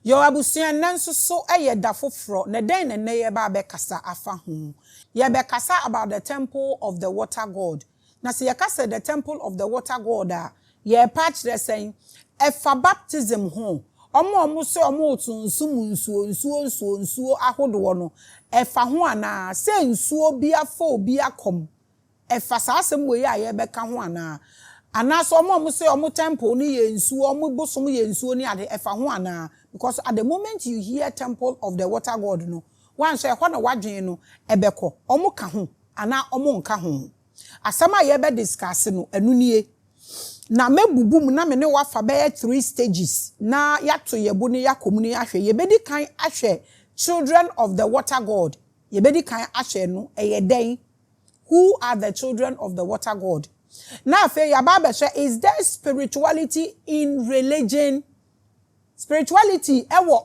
Yo abusia nanso so eye da foforo na den na ye ba be kasa afa ho. Ye be kasa about the temple of the water god. Na se ye kasa the temple of the water god a ye patch the saying efa baptism ho. Omo se omo nsuo ahodo no efa ho ana se nsuo bia fa obi akom. Efa sa asem we ya ye be ka ho ana. Ana so omo se omo temple ni ye nsuo omo bosom ye nsuo ni ade efa ho ana. Because at the moment you hear temple of the water god no, one say ho na wadwen no ebeko omo ka ho ana omo nka ho. Asama ye be discuss no anu nie. Na mebubu mu na me ne wafa be 3 stages. Na yato yebo ne yakomu ne ahwe ye be di kan ahwe children of the water god. Ye be di kan ahwe no eye den. Who are the children of the water god? Now fe ya ba be is there spirituality in religion? Spirituality ewo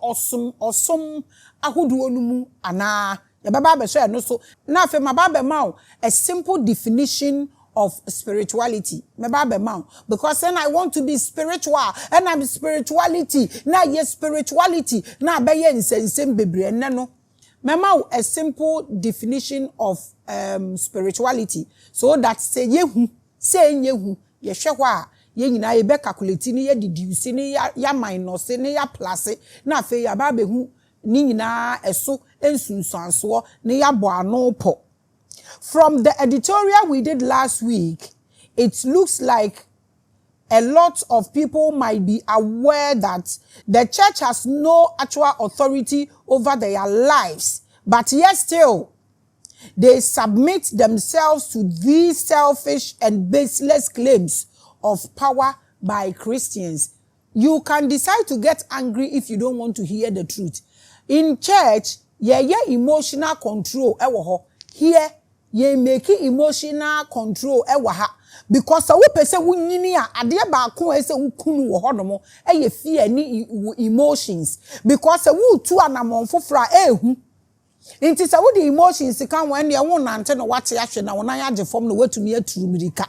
osom ahodo onumu ana ya baba be so no so na fe mababe ma a simple definition of spirituality me baba ma because then I want to be spiritual and I'm spirituality na ye spirituality na be ye nsensem bebre ne no me ma a simple definition of spirituality so that say yehu ye hwe a ye nyina ye be calculate ni ye deduce ni ya minus ni ya plus na fe ya ba be hu ni nyina eso ensunsanso ni ya bo ano po. From the editorial we did last week, it looks like a lot of people might be aware that the church has no actual authority over their lives, but yet still they submit themselves to these selfish and baseless claims of power by Christians. You can decide to get angry if you don't want to hear the truth. In church, ye emotional control ewo ho. Here, ye make emotional control ewo ha. Because we pese wunyini a ade ba ko ese wukunu wo ho no mo ye fear ni emotions because wu tu anamon fofra ehu. Inti se wo the emotions kan wen ye won nante no wate ahwe na wonan age fom no watumi aturu mirika.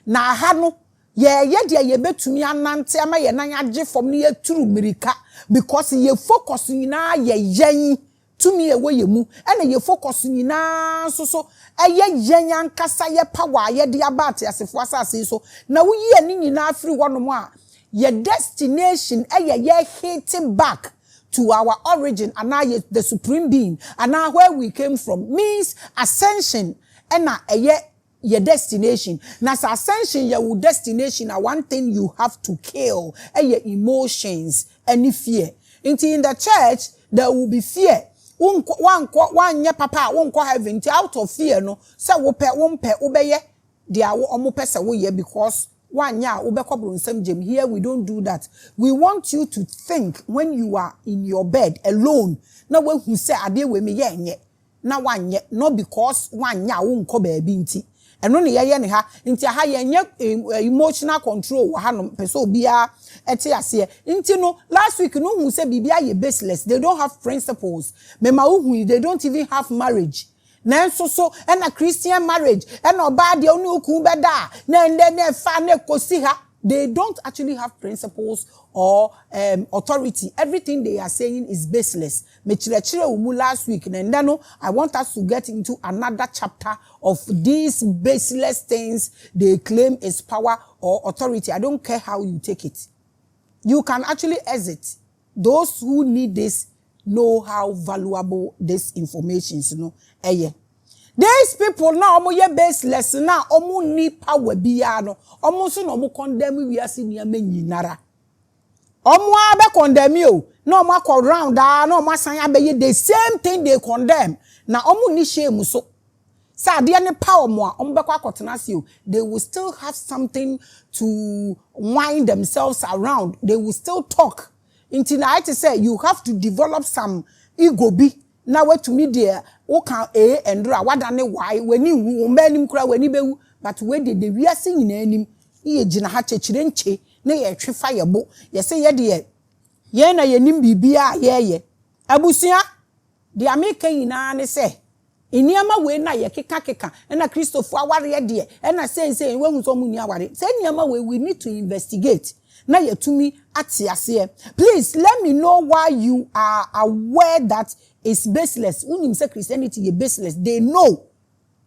Na ha no ye de ye betumi anante ama ye nan age fom no ye turu mirika because ye focus nyina ye yen tumi ewe ye mu ene ye focus nyina so eye yen ankasa ye power ye de abate asefo asase so na wo ye ni nyina afiri wonom a ye destination ye hitting back to our origin and now the supreme being and now where we came from means ascension and now your destination. Now ascension your destination are one thing you have to kill your emotions any fear. In the church there will be fear. One ye papa won't go heaven out of fear no so wo pe obeye dia omo pesa wo ye because one ya ubekobru nsem jem. Here we don't do that. We want you to think when you are in your bed alone. Now when who say ade we me ye na one ye not because one ya wonko baby nti. And when ye ne ha nti ha ye emotional control ha no person bia ete ase. Nti no last week no who say bibia ye baseless. They don't have principles. Mema who they don't even have marriage. Nanso so and a Christian marriage and oba de onu oku beda na ne fa na kosi ha. They don't actually have principles or authority. Everything they are saying is baseless. Me chire umu last week and then I want us to get into another chapter of these baseless things they claim is power or authority. I don't care how you take it. You can actually exit. Those who need this know how valuable this information is, These people now omo ye baseless na omo ni power biya no omo so no omo condemn we asi ni nyinara omo abe condemn you no omo akọ round no omo asan abeye the same thing they condemn na omo ni shame so sa ade ne power mo a omo be kwa akotena se o they will still have something to wind themselves around. They will still talk until I to say you have to develop some ego be. Now what to me there, can A and Ra, what done why when you men cry when you but where did we are singing in ye jina hache chirenche, nay a tree fire boat, ye say ye dear. Yena ye nimbi bia ye. Abusia, the American in say, Eniama we na ye keka na Christopher aware de na say we hu so mu ni aware say eniama we need to investigate na ye tumi ate ase. Please let me know why you are aware that it's baseless. Unim say Christianity is baseless. They know.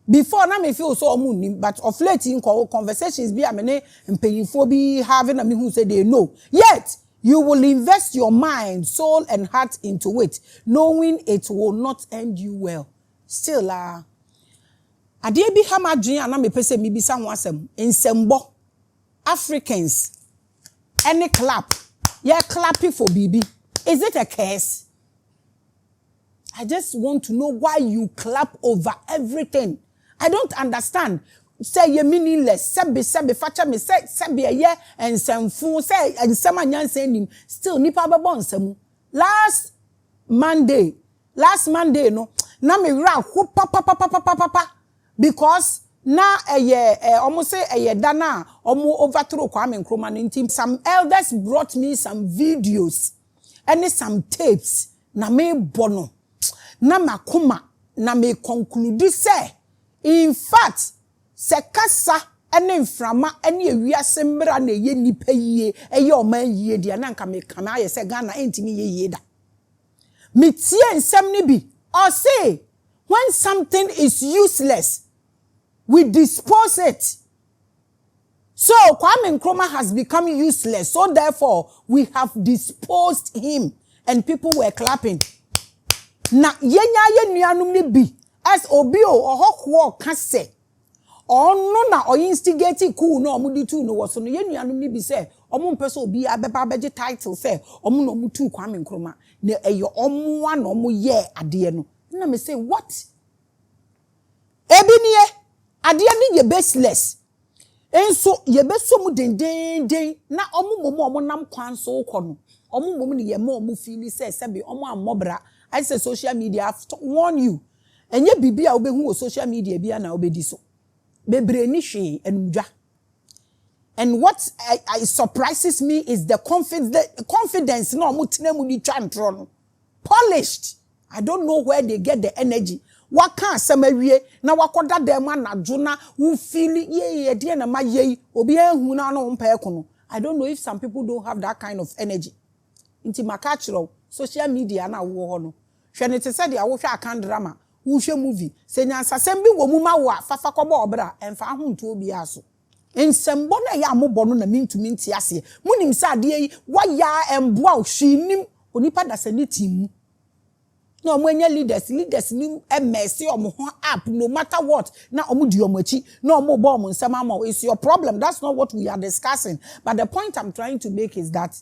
Before na me feel so omunim, but of late in conversations be amene mpanyinfo bi having me who say they know. Yet you will invest your mind, soul and heart into it, knowing it will not end you well. Still ade bi ha madwen ana me pese mi bisa ho asem ensembo Africans any clap yeah clapping for BB. Is it a curse? I just want to know why you clap over everything. I don't understand. Say you meaninless. Sebi facha me say be ye and some fool say and some nyanse still nipa bebo nsemu. Last Monday no na me ra ho papa because na almost say dana omo overthrow Kwame Nkrumah ntim. Some elders brought me some videos and some tapes na me bono na makoma na me conclude say in fact sekasa ene mframa ene ewiase mbra na ye nipa yie eye oman yie dia na nka me kama aye se Ghana entimi ye yie da metie nsem ni bi or say when something is useless we dispose it. So Kwame Nkrumah has become useless, so therefore we have disposed him and people were clapping. Na yenya ye nuanum ni bi as obio ohokwo ka se ono na o instigate cool no omudi tu no woso no ye nuanum ni bi se omo mpese obi abeba abeje title se omo no mutu Kwame Nkrumah na eyo omo na omo ye ade no na me say what ebiniye ade ni ye baseless enso ye beso mu den na omo nam kwan so kono omo ni ye ma omo feel say be omo amobra. I say social media have to warn you. And ye bibi a obehu social media bia na obedi so. Bebre ni hwe enudwa. And what I surprises me is the confidence no mutene mu ni twantro no. Polished. I don't know where they get the energy. Waka asemawie na wakoda dem anadwo na wo feel ye de na ma ye obi ehu na no mpa ekono. I don't know if some people don't have that kind of energy. Inti makachiro social media na wo ho no hwe ne te se de awo hwe akan drama wo hwe movie se nyansa sem bi wo mu ma wo afafa kobo obra emfa ho nto obi aso ensembo na ya amobɔ no na mintumi nti ase munim sa ade yi waya emboa hwinim onipa da se ne timu na omo anya leaders ni emesi omo ho up no matter what na omo di omo achi na omo bɔ omo nsema ma is your problem. That's not what we are discussing, but the point I'm trying to make is that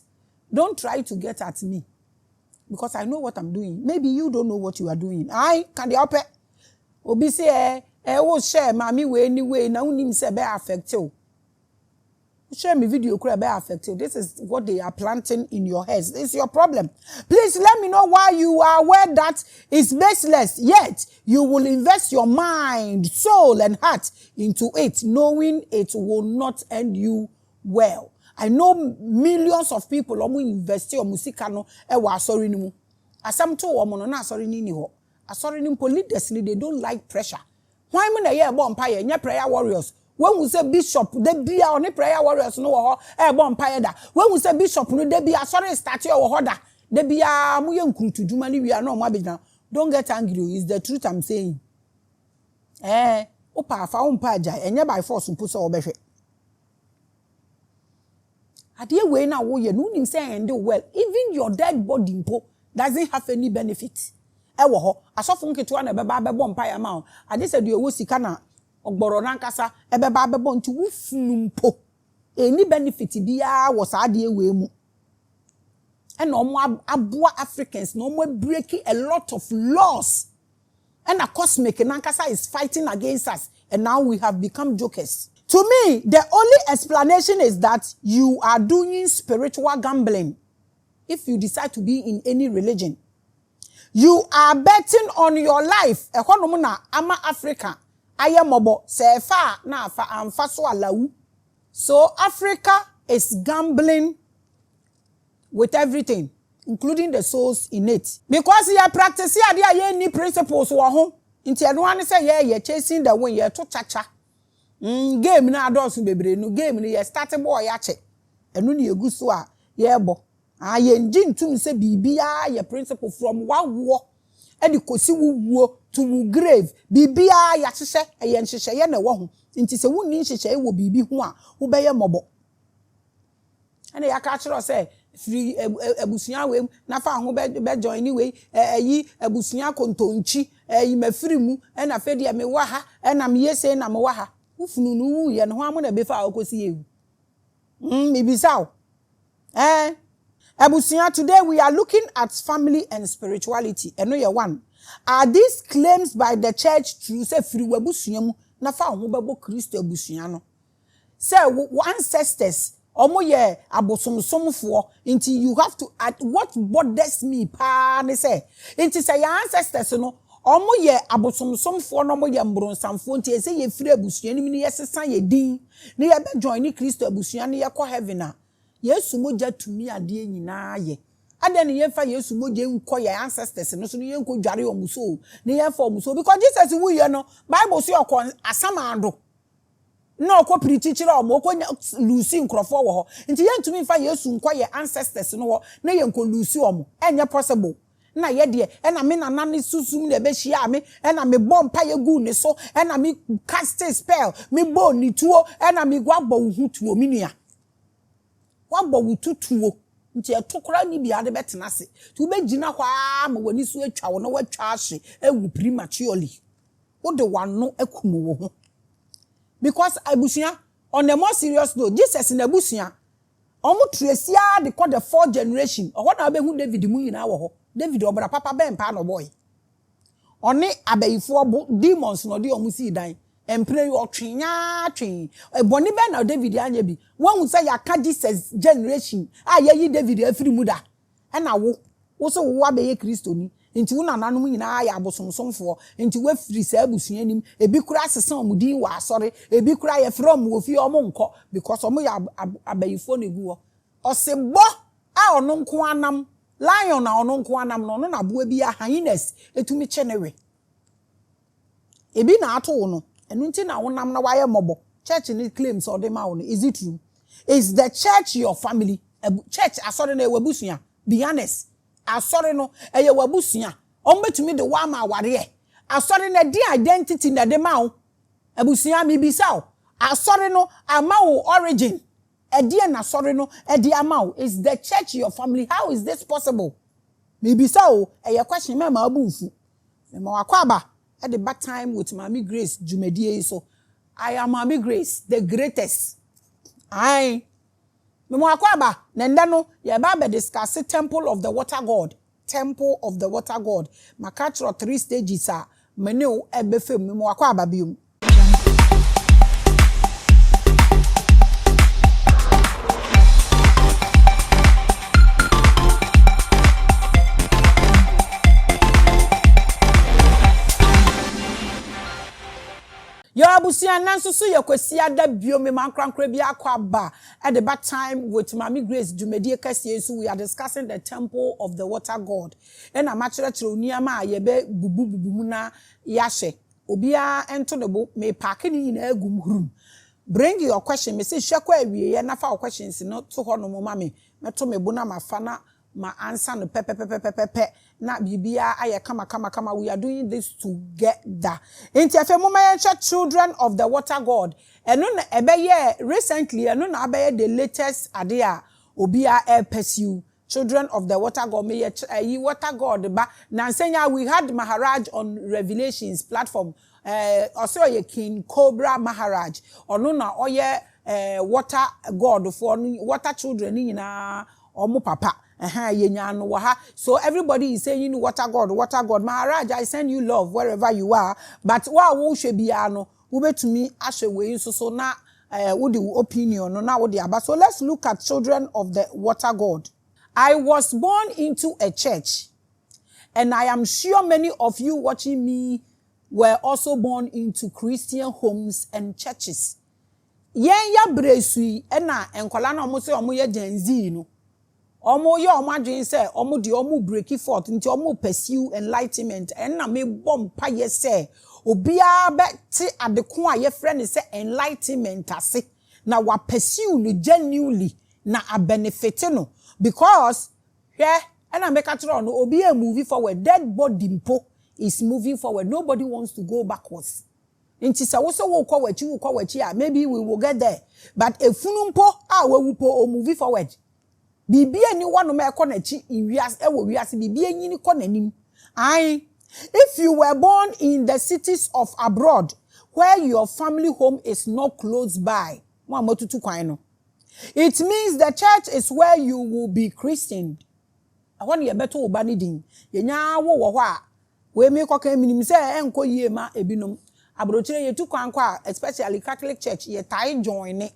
don't try to get at me because I know what I'm doing. Maybe you don't know what you are doing. I can the help it. Obi say wo share Maame we anyway na unim say be affect you. Share me video could be affected. This is what they are planting in your heads. This is your problem. Please let me know why you are aware that it's baseless. Yet you will invest your mind, soul, and heart into it, knowing it will not end you well. I know millions of people omo invest your musika no e wa asori ni mu. Asam to omo no na asori ni ho. Asori ni leaders ni they don't like pressure. Why me na ye bo empire nya prayer warriors. When we say bishop, they be our prayer warriors no ho e bo empire da. When we say bishop no they be asori start your ho da. They be a mu ye nkrutu dwuma ni wi na omo abegina. Don't get angry, it's the truth I'm saying. Opa afa ompa aja enye by force mpo so obehwe. Ade we na wo ye no nim say end well. Even your dead body mpo doesn't have any benefit. Ewo ho asofo nketo na beba bebo mpa ya ma. Ade se de wo sika na ogboro na nkasa ebeba bebo nti wo funu mpo. Any benefit bia wo sa ade we mu. And omo aboa Africans no mo breaking a lot of laws. And a cosmic nankasa is fighting against us, and now we have become jokers. To me, the only explanation is that you are doing spiritual gambling. If you decide to be in any religion, you are betting on your life. Ekonomuna ama Africa, ayamobo sefa na afa amfa so alawu. So Africa is gambling with everything, including the souls in it. Because you are practicing any principles wo ho. Inti eno ane say ye chasing the wind ye to chacha. Game na adults bebre no game ni ye start boy ya che. Eno ni egu so a ye bo. Ye nji ntum se bibia ye principle from wawo e di kosi wuwo to grave bibia ya hyehyɛ ye nhyehyɛ ye na wo ho nti se wunni nhyehyɛ wo bibi ho a wo beye mobo ene ya ka kire say free abusua we na fa ho be join we yi abusua kontonchi yi mafiri mu na fe de me wa ha na me yese na me wa ha ufunu nu wu ye no ho am na be fa akosi yewu me bisao Abusia, today we are looking at family and spirituality. Eno ye one. Are these claims by the church true? Say free wabusia mu na fa ho bebo Kristo abusia no. Say ancestors omo ye abosomsomfo until you have to add what bothers me pa ne say. Until say your ancestors no omo ye abosomsomfo no mo ye mbronsamfo until say ye free abusia ni ye sesa ye din. Ne ye be join ni Kristo abusia ne ye ko heaven na. Yesu moja tumi ade nyina ye ade ne yemfa Yesu moja nko ye ancestors no so ne yenko dware omuso ne yemfa omuso because Jesus wu ye no Bible say okon asamando na okọ preachire omo okọ lucy nkrofo wo ho nti yentumi fa Yesu nko ye ancestors no wo na yenko lucy omo enye possible na ye de na me nana ne susum na be hia me na me bompa ye gu ne so na me cast spell me bo ni tuo na me gwa bo hu tuo minua wabo wututuo nti etokora ni bia de betena se ti wo begina kwa ma wani so atwa wo na watwa ahye ewu prematurely wo de wano akumu wo ho because abusia on the more serious note Jesus in abusia omo tracia de call the fourth generation o na be hu David mu nyina wo ho David obra papa ben pa no boy oni abayifo demons no de omo si dan employ or twenya twen eboni be na David anya bi won say ya ka Jesus generation ye David afiri mu da na wo so wo abaye Kristo ni nti wo nananum nyina ya abosomsomfo nti we free sa abusua nim ebi kura sesan omudin wa asore ebi kura ye from wo fi omo nko because omo ya abayifo na egu o se bo a ono nko anam lion na ono nko anam no na bo bi a highness etumi chenewe ebi na ato no enunti na wonam na waye mobo church ni claims or dem out is it true is the church your family church asore na ewabusua be honest asore no eye wabusua ombetumi de wa ma aware asore na di identity na dem out abusua mi bisao asore no amawo origin edie na asore no edi amawo is the church your family how is this possible mi bisao eye question me ma abufu me ma wakwaba at the bad time with Maame Grace Jumedie so I am Maame Grace the greatest I me mo akwaba nenda no ye ba be discuss temple of the water god makatro 3 stages a mene o ebefem me mo akwaba biom Yo abusia nansusu yekwesi ada bio me mankrankra bi akwaba at the bad time with Maame Grace Jumedie kase so we are discussing the temple of the water god and amachira chiro uniama ye be bubu mu na yahye obia ento ne bo me park ni na agum hurum bring your question me say hwekwa awie ye na fa questions no to ho no ma me meto me bo na mafa na ma answer no pepe na bibia aye kama we are doing this together inti afa mo ma children of the water god eno na ebeye recently eno na abeye the latest ade a obia pursue children of the water god me water god ba na nsenya we had Maharaj on Revelations platform also ye King Cobra Maharaj ono na oye water god for water children ni na omo papa yenyano waha so everybody is saying water god Maharaj I send you love wherever you are but wa wo hwebia no wo betumi ahwe we so na wo the opinion no na wo the aba so let's look at children of the water god. I was born into a church and I am sure many of you watching me were also born into Christian homes and churches. Yen ya bresui na enkola na omo se omo ye Gen Z no omo ye omo adwen say omo de omo break forth nti omo pursue enlightenment and na me bom pa ye say obia be adeko a ye frɛ ne say enlightenment ase na wa pursue no genuinely na a benefit no because and I make a try no obi a moving forward dead body mpo is moving forward nobody wants to go backwards nti se wo so wo kwa wachi maybe we will get there but efunu mpo a wawu po o moving forward bibia ni wanu me ekọ na chi wiase ewo wiase bibia nyini kọ nanim if you were born in the cities of abroad where your family home is not close by mo amatutu kwan no it means the church is where you will be christened ahọ na ye beto oba ni din ye nya wo ho a we me koka minim se enko yie ma ebinom abrochire ye tu kwan kwa especially Catholic church ye tai join ne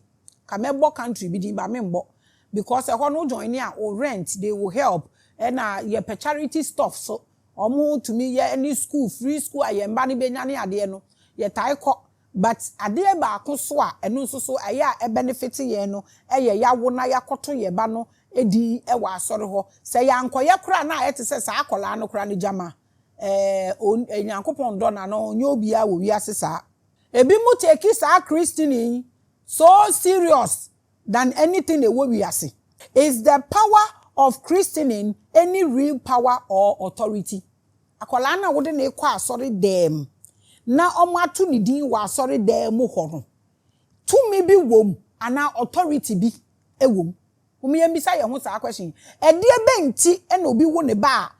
ka mebo country bi din ba me mbo because ehọ no join ne a o rent they will help and ye per charity stuff so omo to me ye any school free school aye mba ne benya ne ade no ye tai ko but ade ba ko so a eno so so aye a benefit ye no eye yawo na yakoto ye ba no edi ewa asore ho se yankoye kura na ayete se sa akola no kura ne jama enyankopon do na no onye obia wo wi asesa ebi mu take sa christian so serious than anything they wo wi ase is the power of christening any real power or authority akola na wo de na ekọ asore dem na omatu ni din wa asore dem ho no tumi bi wom ana authority bi ewom umiye mbisa ye ho sa question e de benti e na obi wo ne ba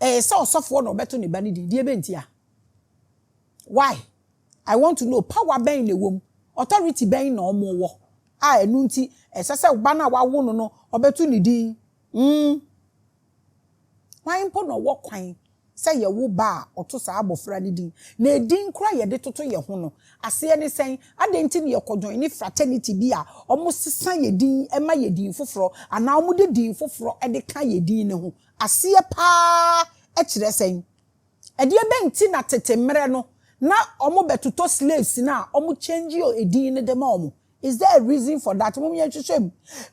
se osofo na obeto ne ba ne de benti a why I want to know power ben na ewom authority ben na omo wo a enu nti esese ba na wa wo no obeto ne din why mpo no wo kwan say ye wo ba oto sa abofra ne din na edin kura ye de toto ye ho no ase ne sen adenti ne ye kodjon ni fraternity bi a omo sesa ye din e ma ye din foforo ana omo de din foforo e de ka ye din ne ho ase pa e kire sen e de benti na tetemre no na omo betuto slaves na omo change yo edin ne de ma omo. Is there a reason for that?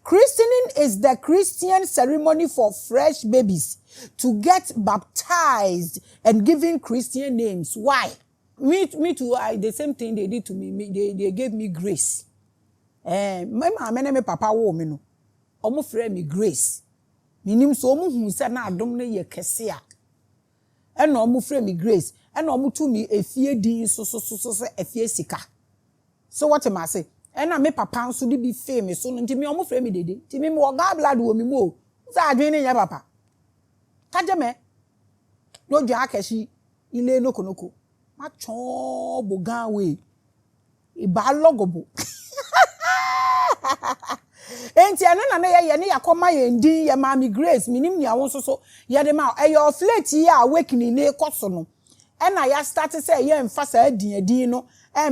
Christening is the Christian ceremony for fresh babies to get baptized and given Christian names. Why? Me too. The same thing they did to me. They gave me grace. My Maame me papa wo me no. Omo frɛ me grace. Minim so omo hu se na adom ne ye kese a. E na omo frɛ me grace. E na omo tu me efie din so efie sika. So what am I say? Ena me papa nso de bi famous so nti me omo frɛ me dede nti me wo ga blood wo me mo za adwen ne nya papa kaje me no dwa akashi ile nokonoko ma chon bogan we e ba logobo enti ena na ye ne yakoma ye ndin ye Maame Grace minim nia won so ye de ma e your flat ye awakening ne koso no ena ya start say ye mfa sa adin no the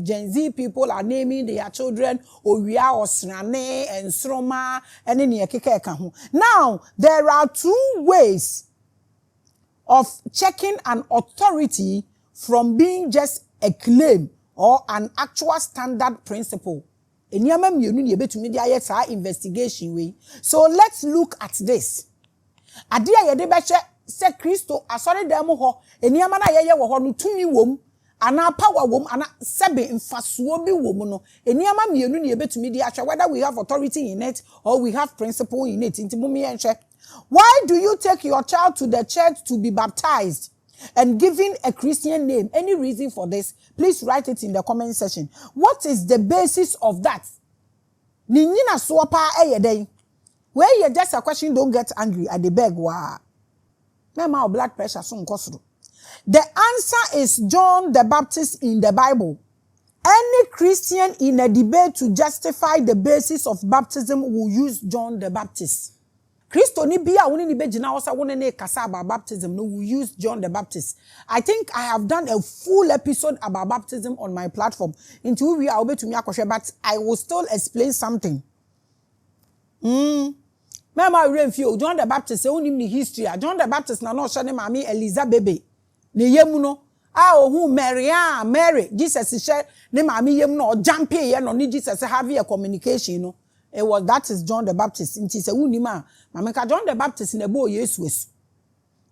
Gen Z people are naming their children Owia Osrane and Sroma and any keka. Now there are two ways of checking an authority from being just a claim or an actual standard principle. Investigation way. So let's look at this. Adia yedebeche se Kristo asore dem ho eniama na yeye wo ho no tumi wom ana power wom ana sebe mfasuo bi wom no eniama mienu na yebetumi di ahwe whether we have authority in it or we have principle in it inti mumi enhwe. Why do you take your child to the church to be baptized and given a Christian name? Any reason for this? Please write it in the comment section. What is the basis of that? Ni nyina so pa eyeden. Where you just a question, don't get angry at the beg wa. My blood pressure soon cost. The answer is John the Baptist in the Bible. Any Christian in a debate to justify the basis of baptism will use John the Baptist. Christo ni bia woni ni begina osa woni ne kasa about baptism no will use John the Baptist. I think I have done a full episode about baptism on my platform. Into we are to me but I will still explain something. Mama Renfio, John the Baptist, only me history. John the Baptist na no shane Maame Eliza bebe. Ne yemu no. Who Mary, Jesus share ne Maame yemu no jump ye no ni Jesus have a communication no. it was that is John the Baptist. Inti se unima. Mameka John the Baptist in the boy Yesu.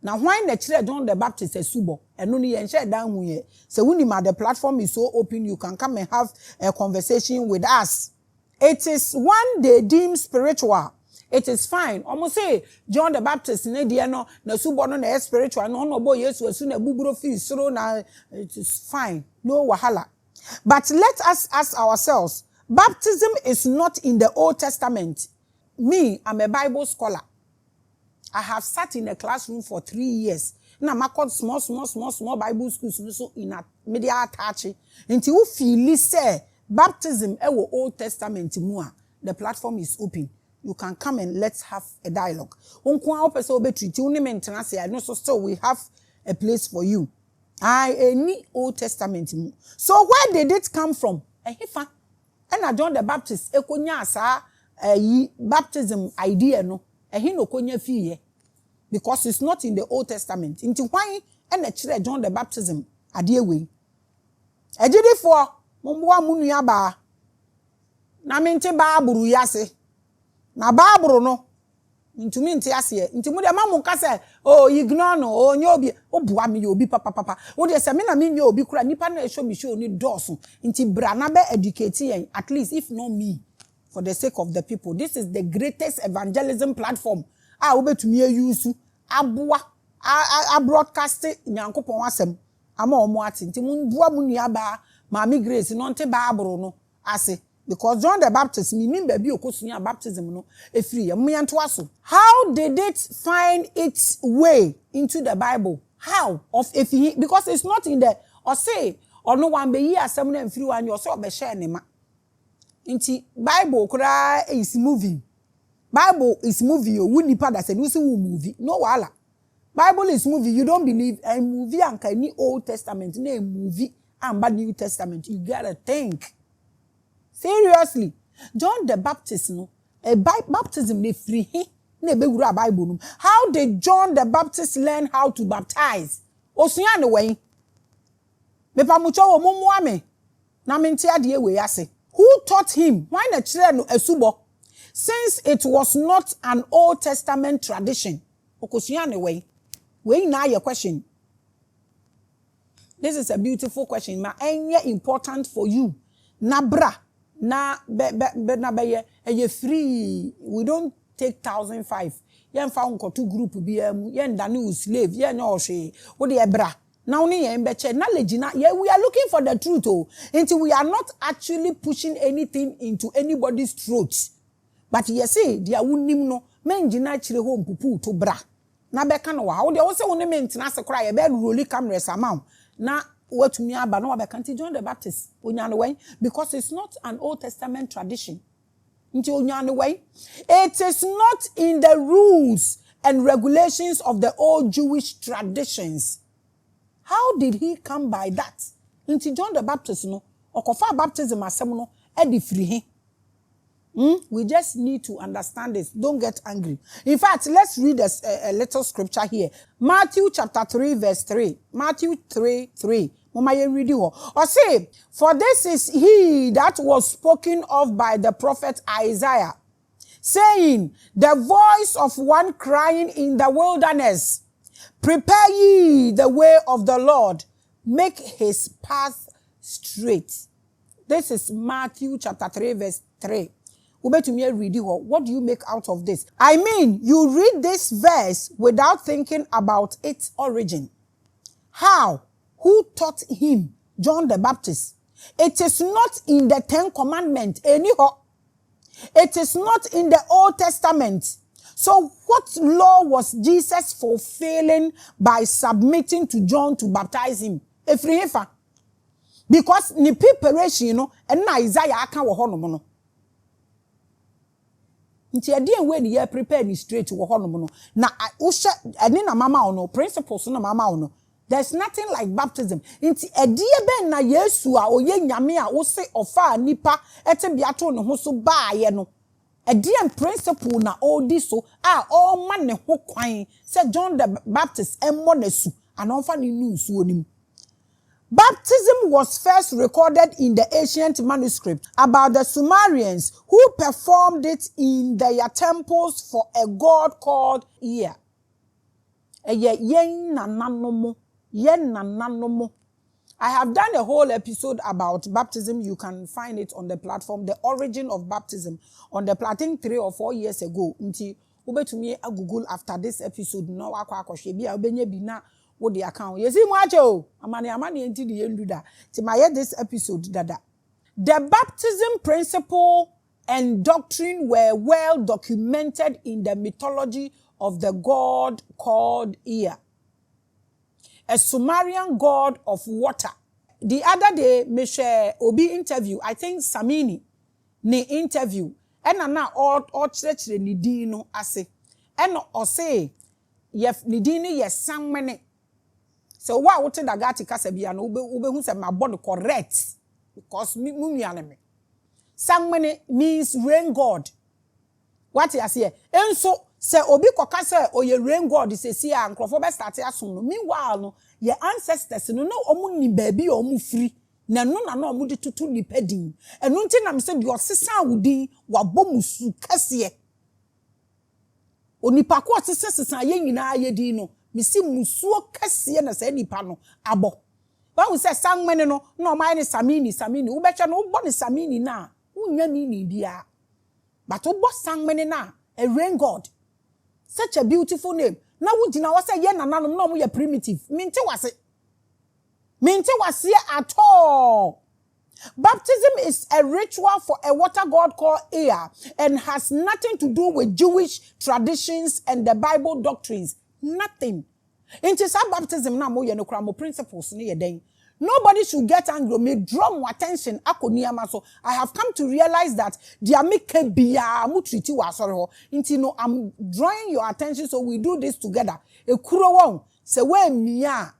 Now why na chire John the Baptist esubo? Eno ni yen share down hu ye. Se unima the platform is so open, you can come and have a conversation with us. It is one they deem spiritual. It is fine. Almost say John the Baptist ne dia no na subo no na spiritual no boy Yesu esu na buburo fi soro na it is fine. No wahala. But let us ask ourselves, baptism is not in the Old Testament. Me, I'm a Bible scholar. I have sat in a classroom for 3 years. Now, I got small Bible schools so in a media attach. Until you feel say baptism ewo Old Testament mua. The platform is open. You can come and let's have a dialogue. Unkwa opese obe treat you maintenance. I know so still we have a place for you. Any Old Testament. So where did it come from? Ehifa. And John the Baptist ekonya asa baptism idea no. Ehi no konya fiye. Because it's not in the Old Testament. Inti why and chire John the Baptism adie we. Ejidi for momwa munua ba. Na mente ba buru yase. Na ba buru no. Ntumi nti ase nti mu de mamu nka se oh ignore no oh nye obi obua me obi papa wo de se me na me nye obi kura nipa na show me show ni doso nti bra na be educate yen at least if not me for the sake of the people. This is the greatest evangelism platform wo betumi use aboa a broadcast nyankopon asem ama omo ati nti mu bua mu nua ba Maame Grace no nte ba abro no ase. Because John the Baptist, baby okosunya baptism no efiri yemyanto aso. How did it find its way into the Bible? How? Because it's not in the or say or no one be here asem na efiri wan you say obe share ne ma. Inti Bible kura is moving. Bible is moving you nipa da say you see movie. No wala. Bible is moving. You don't believe a movie anka ni Old Testament na movie and bad New Testament. You gotta think. Seriously, John the Baptist no a baptism ne free na be wura Bible no. How did John the Baptist learn how to baptize? Osuya ne wen. Me pa mucho wo momoa me. Na me ntia de we ase. Who taught him? Why na chire no esubo? Since it was not an Old Testament tradition. Okosuya ne wen. We na your question. This is a beautiful question. Ma enye important for you. Nabra. Na be ye free. We don't take 1,005. Yen fa unko two group bi yen dani slave yen no hwe wo de ebra na oni yen beche knowledge na we are looking for the truth until we are not actually pushing anything into anybody's throat. But you see dia wonim no menjina chire ho mpupu to bra na beka no wa wo de wo se woni mentena se kra ye be roll cameras amount na what me aba no abekanti John the Baptist onyane wen because it's not an Old Testament tradition. Nti onyane wen it is not in the rules and regulations of the old Jewish traditions. How did he come by that? Nti John the Baptist no okofa baptism asem no e di free he. We just need to understand this. Don't get angry. In fact, let's read a little scripture here. Matthew chapter 3 verse 3. Matthew 3:3. Mama ye read it. Or say, for this is he that was spoken of by the prophet Isaiah, saying, the voice of one crying in the wilderness, prepare ye the way of the Lord, make his path straight. This is Matthew chapter 3 verse 3. What do you make out of this? I mean, you read this verse without thinking about its origin. How? Who taught him? John the Baptist. It is not in the 10 Commandments. Anyhow, it is not in the Old Testament. So what law was Jesus fulfilling by submitting to John to baptize him? Because ni preparation, and Isaiah aka wo hono no. Nti ade we ni ye prepare ni straight wo hono no. Na usha ade na mama ono principles na mama ono. There's nothing like baptism. Nti ade ben na Yesu a oye nyame a wo se ofa nipa ete biato ne ho so baaye no. Ade principle na odi so a all man ne ho kwan se John the Baptist emmo na su anonfa ni nu su onim. Baptism was first recorded in the ancient manuscript about the Sumerians who performed it in their temples for a god called Ea. I have done a whole episode about baptism. You can find it on the platform, The Origin of Baptism, on the platform 3 or 4 years ago. Nti ubetumi a Google after this episode no akwa bia obenye bi na wo the account. Yesi mu ache o. Amani enti di yendu da. Ti maye this episode dada. The baptism principle and doctrine were well documented in the mythology of the god called Ea, a Sumerian god of water. The other day, me share Obi interview, I think Samini, ne interview, and na all church ni dino ase, and or say, yef ni dini yes sang mene. So what would the gati kasabia no ube who said my body correct because mumi anime. Sang mene means rain god. What you say? And so say obi koka say oye rain god is see and crofo start asun no. Meanwhile no your ancestors no omu ni baby omu free na no omu de tutu ni pedin enu nti na me say the osesa wudi wabom su kase onipa ko osesa ye nyina ye din no me si musuo kase na say nipa no abo when we say sangmene no no my ni samini wo beche no wo bo ni samini na unya ni bia but wo bo sangmene na a rain god. Such a beautiful name. Now we dina wase ye nananom no mo ye primitive. Minti wase at all. Baptism is a ritual for a water god called Ea and has nothing to do with Jewish traditions and the Bible doctrines. Nothing. Into some baptism na mo ye no kra mo principles ni ye den. Nobody should get angry. Me draw more attention. So I have come to realize that I'm drawing your attention, so we do this together. Ekuro won se we mia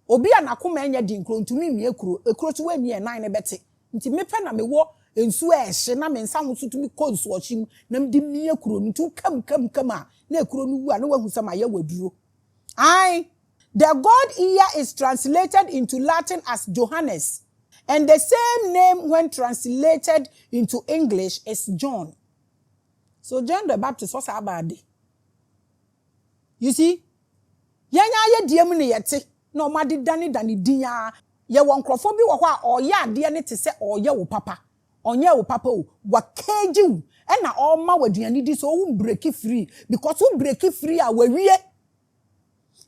obi anakoma enya di nkro ntumi mia ekuro to we mia nine beti nti me pe na me wo ensu ehye na me nsa ho so tumi ko nsu ochim na me di mia ekuro ntu kam a na ekuro no wu a na wahu sama ye waduro ai. The god Ea is translated into Latin as Johannes, and the same name when translated into English is John. So John the Baptist was about. You see? Yanya ye diemu ne yete. No ma di dani diya. Ye won krofo bi wo hɔ a ɔyɛ ade ne te sɛ ɔyɛ wo papa. Onye wo papa o. Wa keji wo. Ɛna ɔma waduane di so wo break free because wo break free a wawie.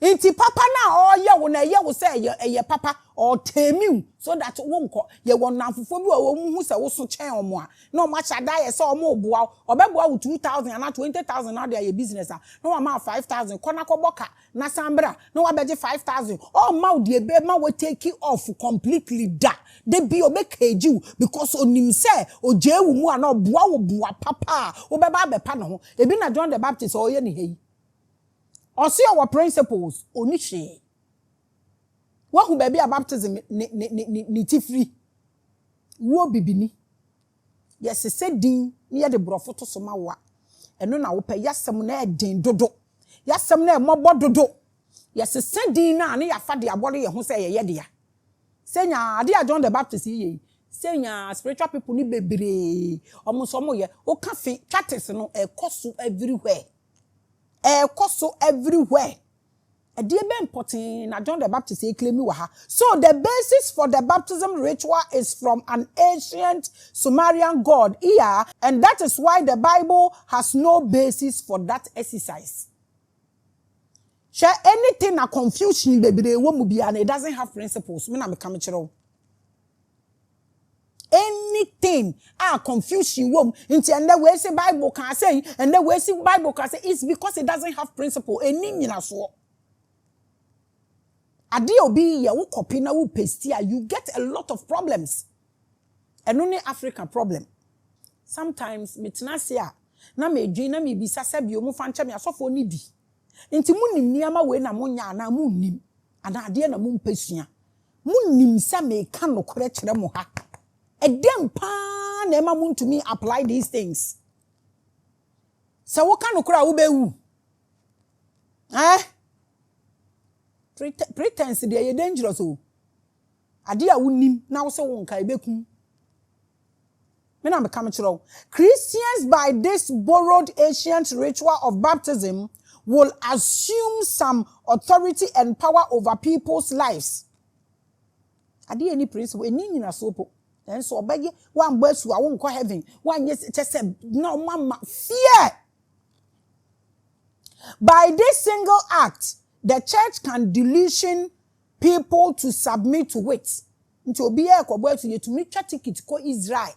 Inti papa na oye wo na ye wo say ye papa or temiu so that wonko ye won namfofo bi wo mu hu se wo so chen omo a na omo cha da ye se omo oboa obeboa wo 2000 and 20000 na dey business a na ma 5000 kona koboka na sambra na wa beje 5000 oh ma wo de be ma we take it off completely da de bi obekaji because onim se oje wu mu a na oboa wo boa papa wo beba bepa no ho ebi na John the Baptist oye ni hei. Or see our principles, onishi. What who baby a baptism ni tifri. Wo bibini. Yes, said din near the brofoto somawa. And no na wope yasam na din dodo. Yasam na mobo dodo. Yes, said din na ya fa dia body ye ho say ye dia. Senya ade a John the Baptist ye. Senya spiritual people ni bebre. Omo so mo ye o cafe chatters no e koso everywhere. Koso everywhere. A dear ben potting na John the Baptist claim waha. So the basis for the baptism ritual is from an ancient Sumerian god Ea, and that is why the Bible has no basis for that exercise. Share anything a confusion baby and it doesn't have principles. Me na me come chiro. Anything confusion wom into and the way say Bible can say and the way say Bible can say it's because it doesn't have principle. Eni nyina so. Ade obi ye wo copy na wo paste you get a lot of problems. And only African problem. Sometimes metnasia na me dwen na me bisa se bi o mu fa nche me asofo ni bi. Nti munim niama we na munya na munim. Ana ade na mu mpasua. Munim se me ka no kore kire mo ha. Edem pa na ema mun to me apply these things. So what kind of crowd will be who? Pretense they are dangerous. ade a wonim na wo se wo nka ebekum me na me come chiro Christians by this borrowed ancient ritual of baptism will assume some authority and power over people's lives ade any principle eni nyina so po and so obeye wan gbasu a wo nko heaven wan yes chese no mama fear. By this single act, the church can delusion people to submit to it. Nti obi e kwabo to yetumi twa ticket ko Israel.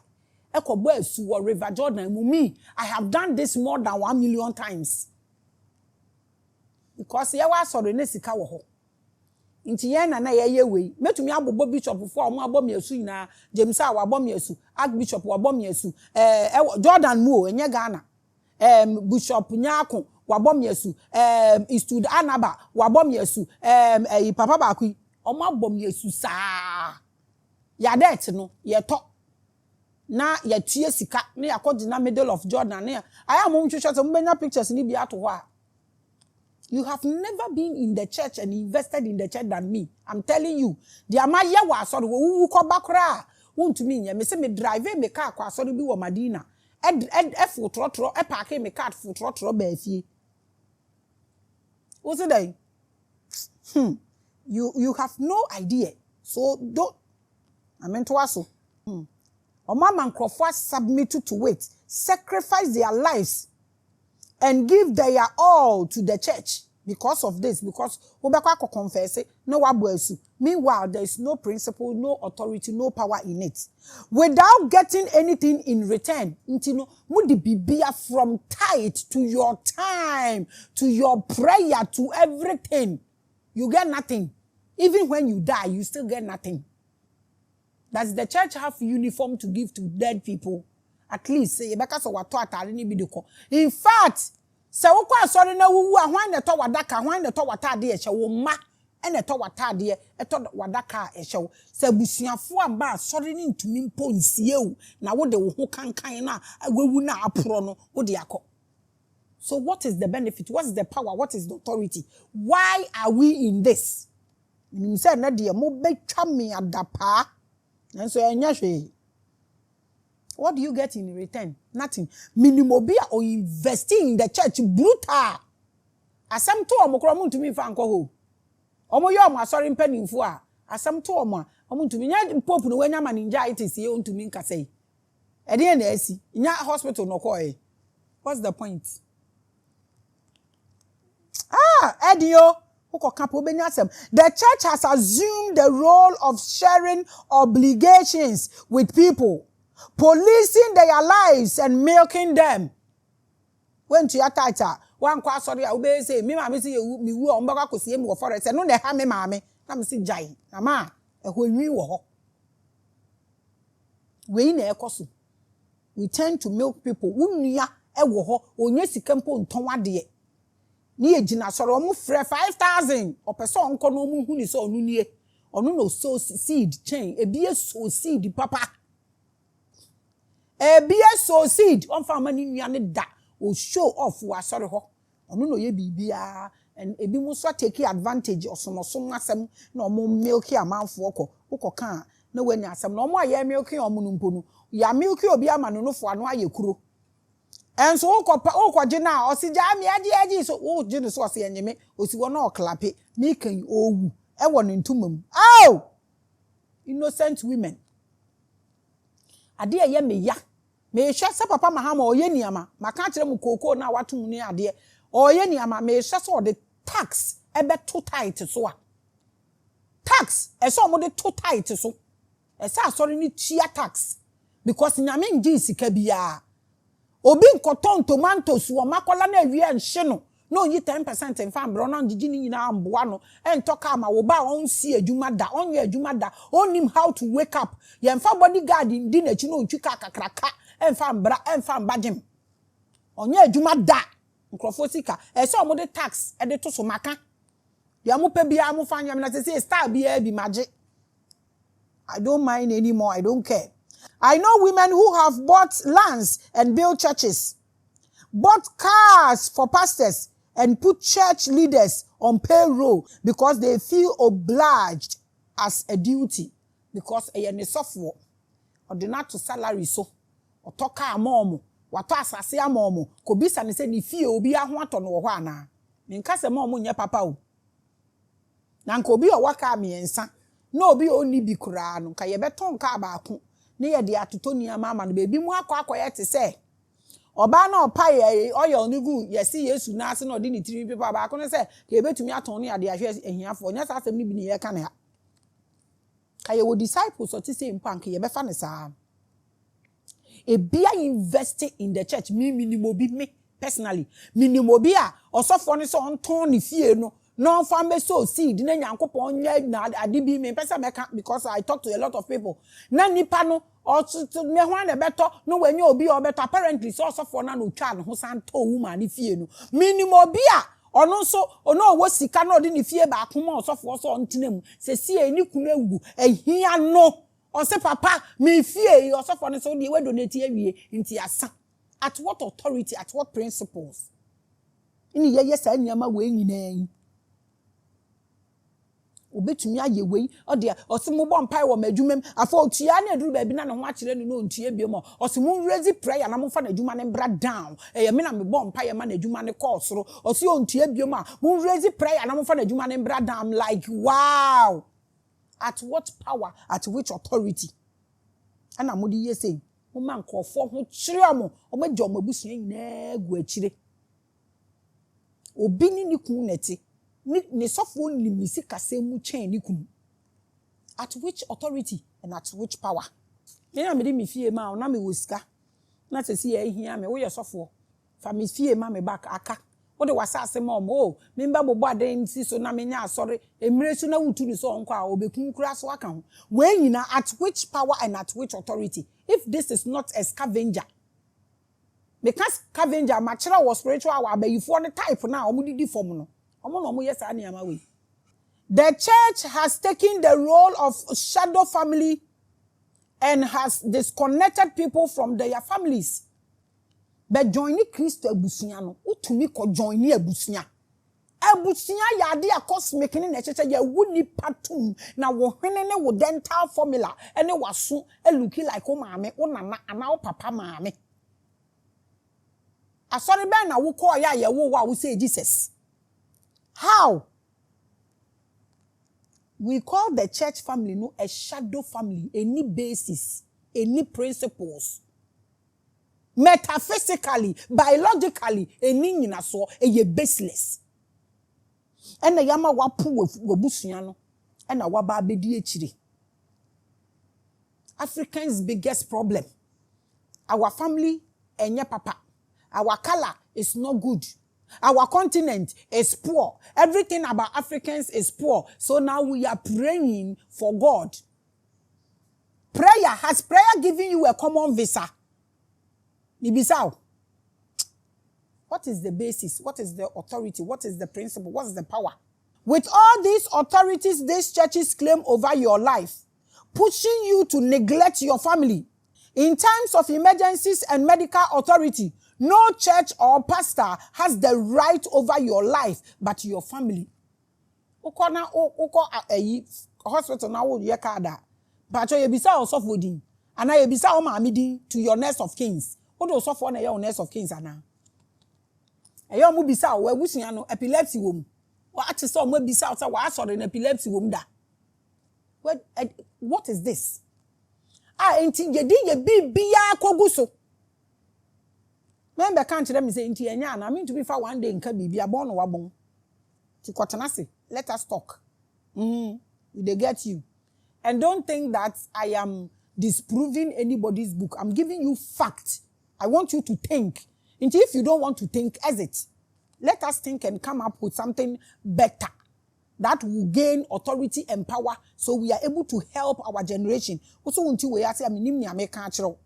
E kwabo asu wo River Jordan me. I have done this more than 1 million times. Because ye wa soro ne sika wo ho. Nti ye na ye we. Metumi abobo bishop for omo abom asu na James a wa abom asu, Archbishop wa abom asu. Jordan mu enye Ghana. Bishop Nyako wabom yesu istud anaba wabom yesu papa bakui omo abom yesu saa ya det no ye to na ya tue sika na yakodi na middle of Jordan na aya mom twetwe so mbenya pictures ni bi ato ho a you have never been in the church and invested in the church than me. I'm telling you the amaye wa asoro wo ko bakra wontumi nya me se me drive me car kwa asoro bi wo Madina fu trotro park me car fu trotro ba fie. What's it? You have no idea. So don't. I meant to ask. Mama and submit to it, sacrifice their lives, and give their all to the church because of this. Because Obaka confess it, no wabuesu. Meanwhile, there is no principle, no authority, no power in it. Without getting anything in return, intino mudi bibia from tithe to your time, to your prayer, to everything. You get nothing. Even when you die, you still get nothing. Does the church have uniform to give to dead people? At least say because of what in fact, se wo kwa sorry na wuwu a hwan na to wadaka hwan na to watade e hye wo ma ene to watade e to wadaka e hye wo se busuafo amba sorry ni ntumi mpo nsie wu na wo de wo ho kankan na agwawu na apro no wo de akọ. So what is the benefit? What is the power? What is the authority? Why are we in this? You say na de mo betwa me adapa. And so enya hwe. What do you get in return? Nothing. Minimobia or investing in the church brutal. Asam to omokro mu ntumi fa anko ho. Omo yo omo asori mpanimfo a asam to omo ntumi nya pope no wanya meningitis ye ntumi nkasai. E de na asi. Nya hospital no ko. What's the point? Edio the church has assumed the role of sharing obligations with people, policing their lives and milking them. When to your title, one kwa sorry obey say me Maame say me wu on baka kosie me wo forest no na ha me Maame na me say jai na ma ehonwi wo ho we na ekoso. We tend to milk people unua e wo ho onye sika mpo nton wade ni ejina soro omu frɛ 5,000 opese onko no mu hu ni so onu nie onu no sow seed chain ebie sow seed papa ebie sow seed on fa mani nua ne da o show off wa soro ho onu no ye bibia and ebi mu so take advantage osomosom asem na omu milk amanfo okọ kan na wani asem na omu aye milk omu no mpo no ya milk obi ama no fo ano aye kuro. And so okwa jina osija mi aji so o jina so ose enyeme osiwo na oklape mi kan owu e wo no ntumam innocent women ade ye me ya me hwe se papa mahama oye niama maka kire mu koko na watum ni ade oye niama me hwe so de tax ebe to tight so a tax e so mo de to tight so e sa sorry ni tia tax because nyame ngi sika bia obi nkoton tomatoes wo makola na awie nhye no no yi 10% mfa mbro na ngigi ni nyina amboa no entoka ma wo ba on si adwuma da onye adwuma da onim how to wake up ye mfa bodyguard ndi na chi no ntwika kakraka emfa mbra emfa mbagem onye adwuma da nkrofo sika e se omo de tax e de to so maka ya mo pe bia mo fa nyam na se star bia bi mage. I don't mind anymore. I don't care. I know women who have bought lands and built churches, bought cars for pastors, and put church leaders on payroll because they feel obliged as a duty. because ne sofo ordinate salary so otoka amomo wato asase amomo ko bisa ne se ni fie obi aho ato no ho ana me nka se momo nye papa o na nka obi o waka miensa na obi oni bi kura no ka ye beton ka baako ne ye de atoto niama ama no bebi mu akwa te se oba na opa ye oil ni gu yesi Yesu na ase na odi ni tiri people baako ne se ka ye betumi aton ne ade ahwe ehiafo nya sa asem ni bi ne ye ka ne ha ka ye wo disciples o ti se mpank ye befa ne saa ebia investing in the church minimum bi me personally minimum bi a osofo ne so onton ne fie no no family so seed na nyankopon nya na ade bi me pesa meka because I talk to a lot of people na nipa no or to me ho na beto no wanya obi o beto apparently so osofo na no twa ne ho santo woman ne fie no minimum bi a ono so ono wo sika na odi ne fie ba akoma osofo so ontenam se sie ni kunu awu ehia no o se papa me fie osofo ne so de we donate awie nti asa at what authority at what principles ini ye sa nyama we nyina obetumi aye we ode osimo bo mpai wo madwumam afa otua na eduru ba bi na ne ho akire ne no ntua biom osimo raise prayer na mo fa na adwuma ne bra down me na me bo mpai ma na adwuma ne kosoro osi ontua biom a mo raise prayer na mo fa na adwuma ne bra down like wow at what power at which authority ana mo di yese mo man kofo ho kire mo o ma jo mabusua nyina gu akire obi ni kun neti ni sofo limisi kasemu chen ni kun at which authority and at which power me na me di me fie ma na me wosika na se si e hia me wo ye sofo fa me fie ma me back aka wo de wasase ma o me mba bobo aden si so na me nya asore emire so na wutu ni so onko a obekun kura so aka ho we nyina at which power and at which authority if this is not a scavenger because scavenger matchra was spiritual wa bayifo ne type na omudidi form no omo yes aniama we. The church has taken the role of shadow family and has disconnected people from their families. But joining Christ abusunya no utumi ko join abusunya. Abusunya ya de cosmic ni na cheche ya wuni patum na wo hwene ne wo dental formula ene waso looking like o maame o nana ana o papa maame. Asori be na wo ko ya ye wo wa wo say Jesus. How? We call the church family no a shadow family, any basis, any principles. Metaphysically, biologically, any nyina so ye baseless. And the yama wapu wabusiano, and a waba bedi echiri. Africans' biggest problem. Our family enye papa. Our color is not good. Our continent is poor. Everything about Africans is poor. So now we are praying for God. Prayer. Has prayer given you a common visa? Ibisao. What is the basis? What is the authority? What is the principle? What is the power? With all these authorities these churches claim over your life, pushing you to neglect your family. In times of emergencies and medical authority, no church or pastor has the right over your life, but your family. Ukona uko hospital na wo ye kada. But you bisa osofo din. Ana you bisa o maame din to your nurse of kings. Wo do osofo na ye o nurse of kings ana. Eyo mu bisa o awusua no epilepsy wo mu. Wa ati so mo bisa o say wa asore na epilepsy wo mu da. What is this? Enti ye din ye bibia koguso. Member can't let me say into enya na mean to be for one day nka bibia born no wabon. Ti kotenase. Let us talk. They get you. And don't think that I am disproving anybody's book. I'm giving you facts. I want you to think. And if you don't want to think, exit. Let us think and come up with something better that will gain authority and power so we are able to help our generation. Also until we are saying minim ni ameka achiro.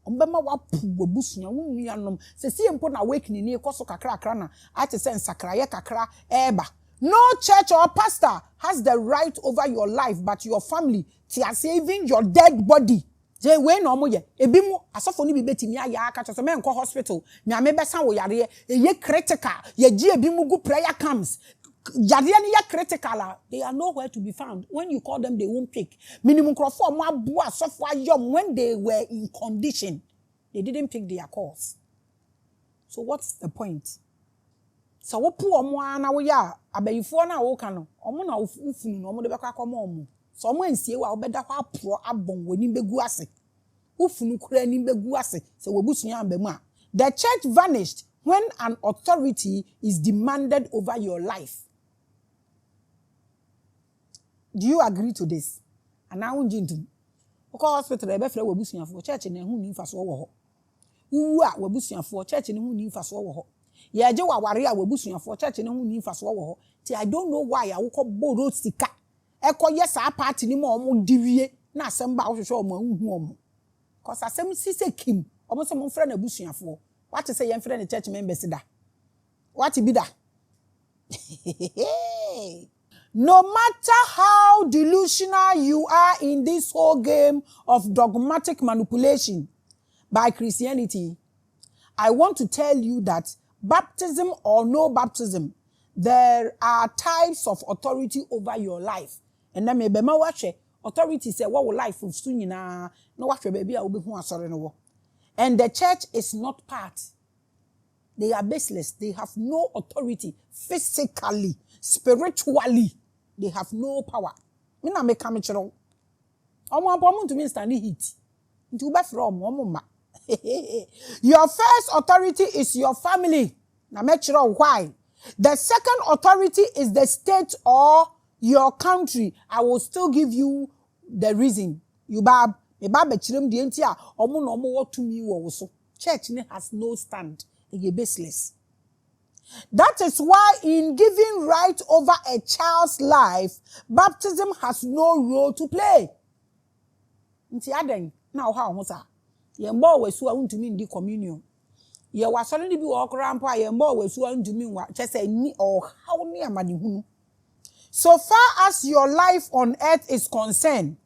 Ombema wapu wabusunya wunnuanom se sie mpo na awakening ni ekoso kakra na ate se nsakraye kakra eba. No church or pastor has the right over your life but your family ti are saving your dead body. Je we no mo ye ebi mu asofo ni bi betimi aya aka cho se me nko hospital nyame besa wo yare ye critical ye gi ebi mu gu prayer camps critical, they are nowhere to be found. When you call them, they won't pick. Minimum crofo mabua software yum when they were in condition, they didn't pick their calls. So what's the point? So what poor na we ya abayifo na wo ka no omo na ufunu no omo de bekwa komo omo so omo ansie wa obeda kwa pro abon wani begu ase ufunu kura ni begu ase so wobusua ambemu a the church vanished when an authority is demanded over your life. Do you agree to this? And now unjintum because hospital ebe fere wobusuafo church na hu ni mfaso wo ho wu a wobusuafo church na hu ni mfaso wo ho ye je waware a wobusuafo church na hu ni mfaso wo ho ti I don't know why awukọ borrow sika ekoye sa party ni mo omo diwie na asem ba wo hwehwe omo anhu omo cause asem sise kim omo se mo frɛ na busuafo what say yen frɛ na church members da what be da no matter how delusional you are in this whole game of dogmatic manipulation by Christianity, I want to tell you that baptism or no baptism, there are types of authority over your life. And then maybe my watch authority say what will life of soon na no watch baby I will be who sorry no. And the church is not part. They are baseless. They have no authority physically, spiritually. They have no power. Me na make come chiro. Omo apomu to me stand heat. Nti be from omo ma. Your first authority is your family. Na make chiro why? The second authority is the state or your country. I will still give you the reason. You bab me bab chirem die nti a omo na omo wo to me wo so. Church has no stand. They baseless. That is why in giving right over a child's life, baptism has no role to play. Nti aden na how ho sa. Ye mbo wesu a untumi ndi communion. Ye wasori ni bi wo okra mpo a ye mbo wesu a untumi wa chese ni o how ni amadehunu. So far as your life on earth is concerned,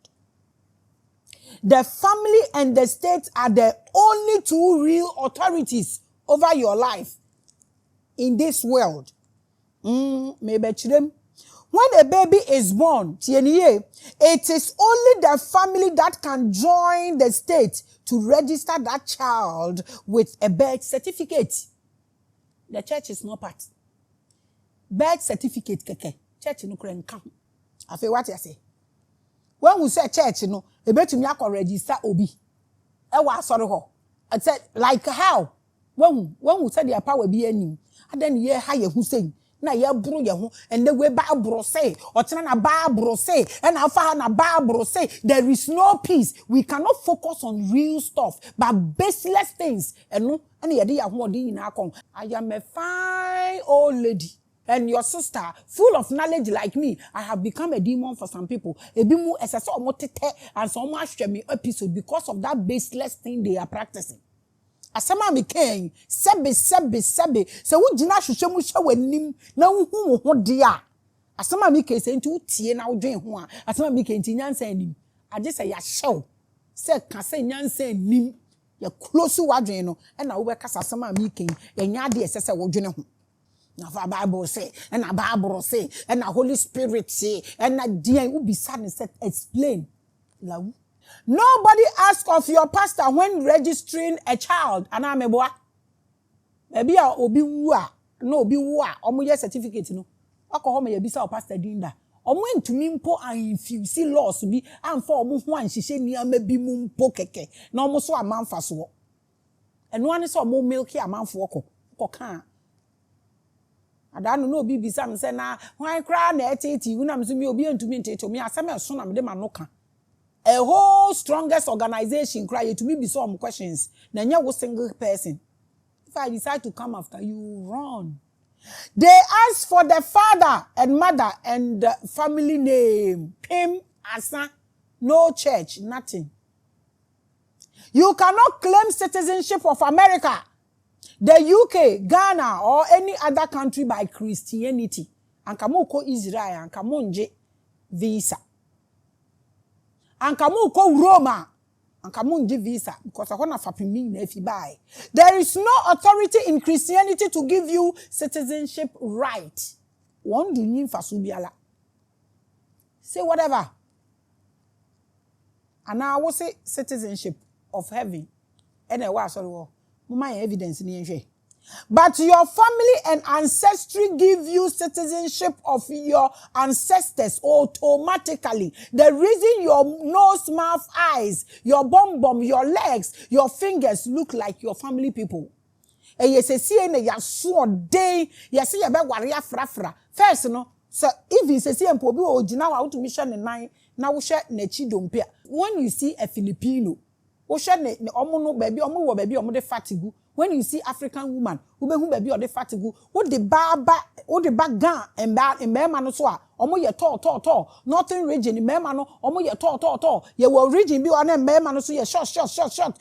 the family and the state are the only two real authorities over your life in this world. Maybe when a baby is born, it is only the family that can join the state to register that child with a birth certificate. The church is not part. Birth certificate, keke. Church no kren come. I feel what you say. When we say church, no, a bet me I register obi. I was sorry ho. I said like how? When we said the power be any, and then ye higher who say. Na ye bro ye ho and the way Bible say or na Bible say and afa na Bible say there is no peace. We cannot focus on real stuff but baseless things and no and ye dey ahodi ina kon. I am a fine old lady and your sister full of knowledge like me. I have become a demon for some people. Ebi mu esese omotete and some ahwe me episode because of that baseless thing they are practicing. Asama mi ken sebe se wo gina hwehwemu hwe wanim na wo hu ho de a asama mi ken se nti wo tie na wo dwen ho a asama mi ken ti nyansa anim age se ya hyew se ka se nyansa anim ya close wa dwen no e na wo be kasa asama mi ken ya nya de se wo dwen ho na fa Bible say and na Bible say and na Holy Spirit say and na dia wo bisa ne set explain lawu. Nobody asks of your pastor when registering a child. Anameboa. Maybe obi wu a no obi wu a omo ye certificate no. Akọ home ye bisa o pastor dinda. Omo ntumi mpo an infuse laws bi amfa omo ho an hihye niam bi mu mpo keke. Na omo so amanfa so. Eno ane so omo milky amanfo kọ kan. Adanu no obi bisa me se na hwan kra na eteti wu na me so mi obi ntumi ntete mi asem eso na me de ma no kan. A whole strongest organization cry to me be some questions. Then you're a single person. If I decide to come after you, run. They ask for the father and mother and the family name. Pim, Asa, no church, nothing. You cannot claim citizenship of America, the UK, Ghana, or any other country by Christianity. And kamuko Israel, and kamunje visa. And kamu ko Roma and kamu nji visa because I want to fapimi na if you buy. There is no authority in Christianity to give you citizenship right. One do nim fasubiala. Say whatever. And now I will say citizenship of heaven. And I was my evidence in. But your family and ancestry give you citizenship of your ancestors automatically. The reason your nose, mouth, eyes, your bum, your legs, your fingers look like your family people. And yes, see na ya so day, yes, ya be warrior frafra. First, no, so if you say and pobi ojina wa to mission in nine, na wo hye na chi dompia. When you see a Filipino, wo hye ne omo no baby omo de fatigu. When you see African woman, who baby or the fatigu, what the bagan and man so omo ye tall. Northern region in memano, omo ye tall. Ye will region be on a memano so ye short.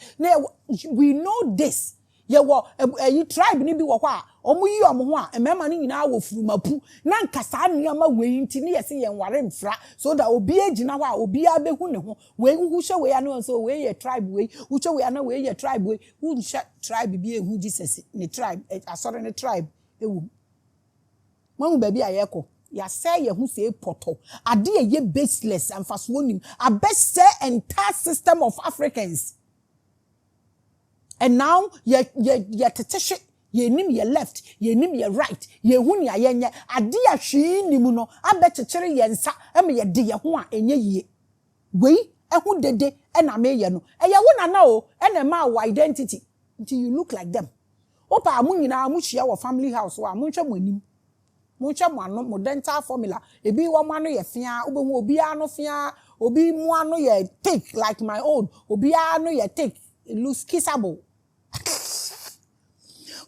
We know this. Ye wo you tribe ni bi wo kwa omo yi omo ho a emema ni nyina wo furumapu na nkasa nneama we nti ne yese ye nware mfra so that obi agina ho a obi abehu ne ho we hu hwe we anu so we ye tribe we hu hwe we anu we ye tribe we hu hwe tribe bi ehu Jesus ne tribe asore ne tribe ewu mamu ba bi ayeko ya say ye hu say poto ade ye baseless amfaso onim abese entire system of Africans. And now ye teteshi ye nim ye left ye nim ye right ye hu ni ayenye ade ahwe nimu no abetechere ye nsa eme ye de ye ho a enye yie wei ehu dede e na me ye no eye wo na na o e na ma our identity until you look like them opa amu nyina amu hia wo family house wa amu hwe mo anim mo hwe mo ano mo dental formula ebi wo mo ano ye fia obehu obi ano fia obi mo ano ye thick like my own obi ano ye thick it looks kissable.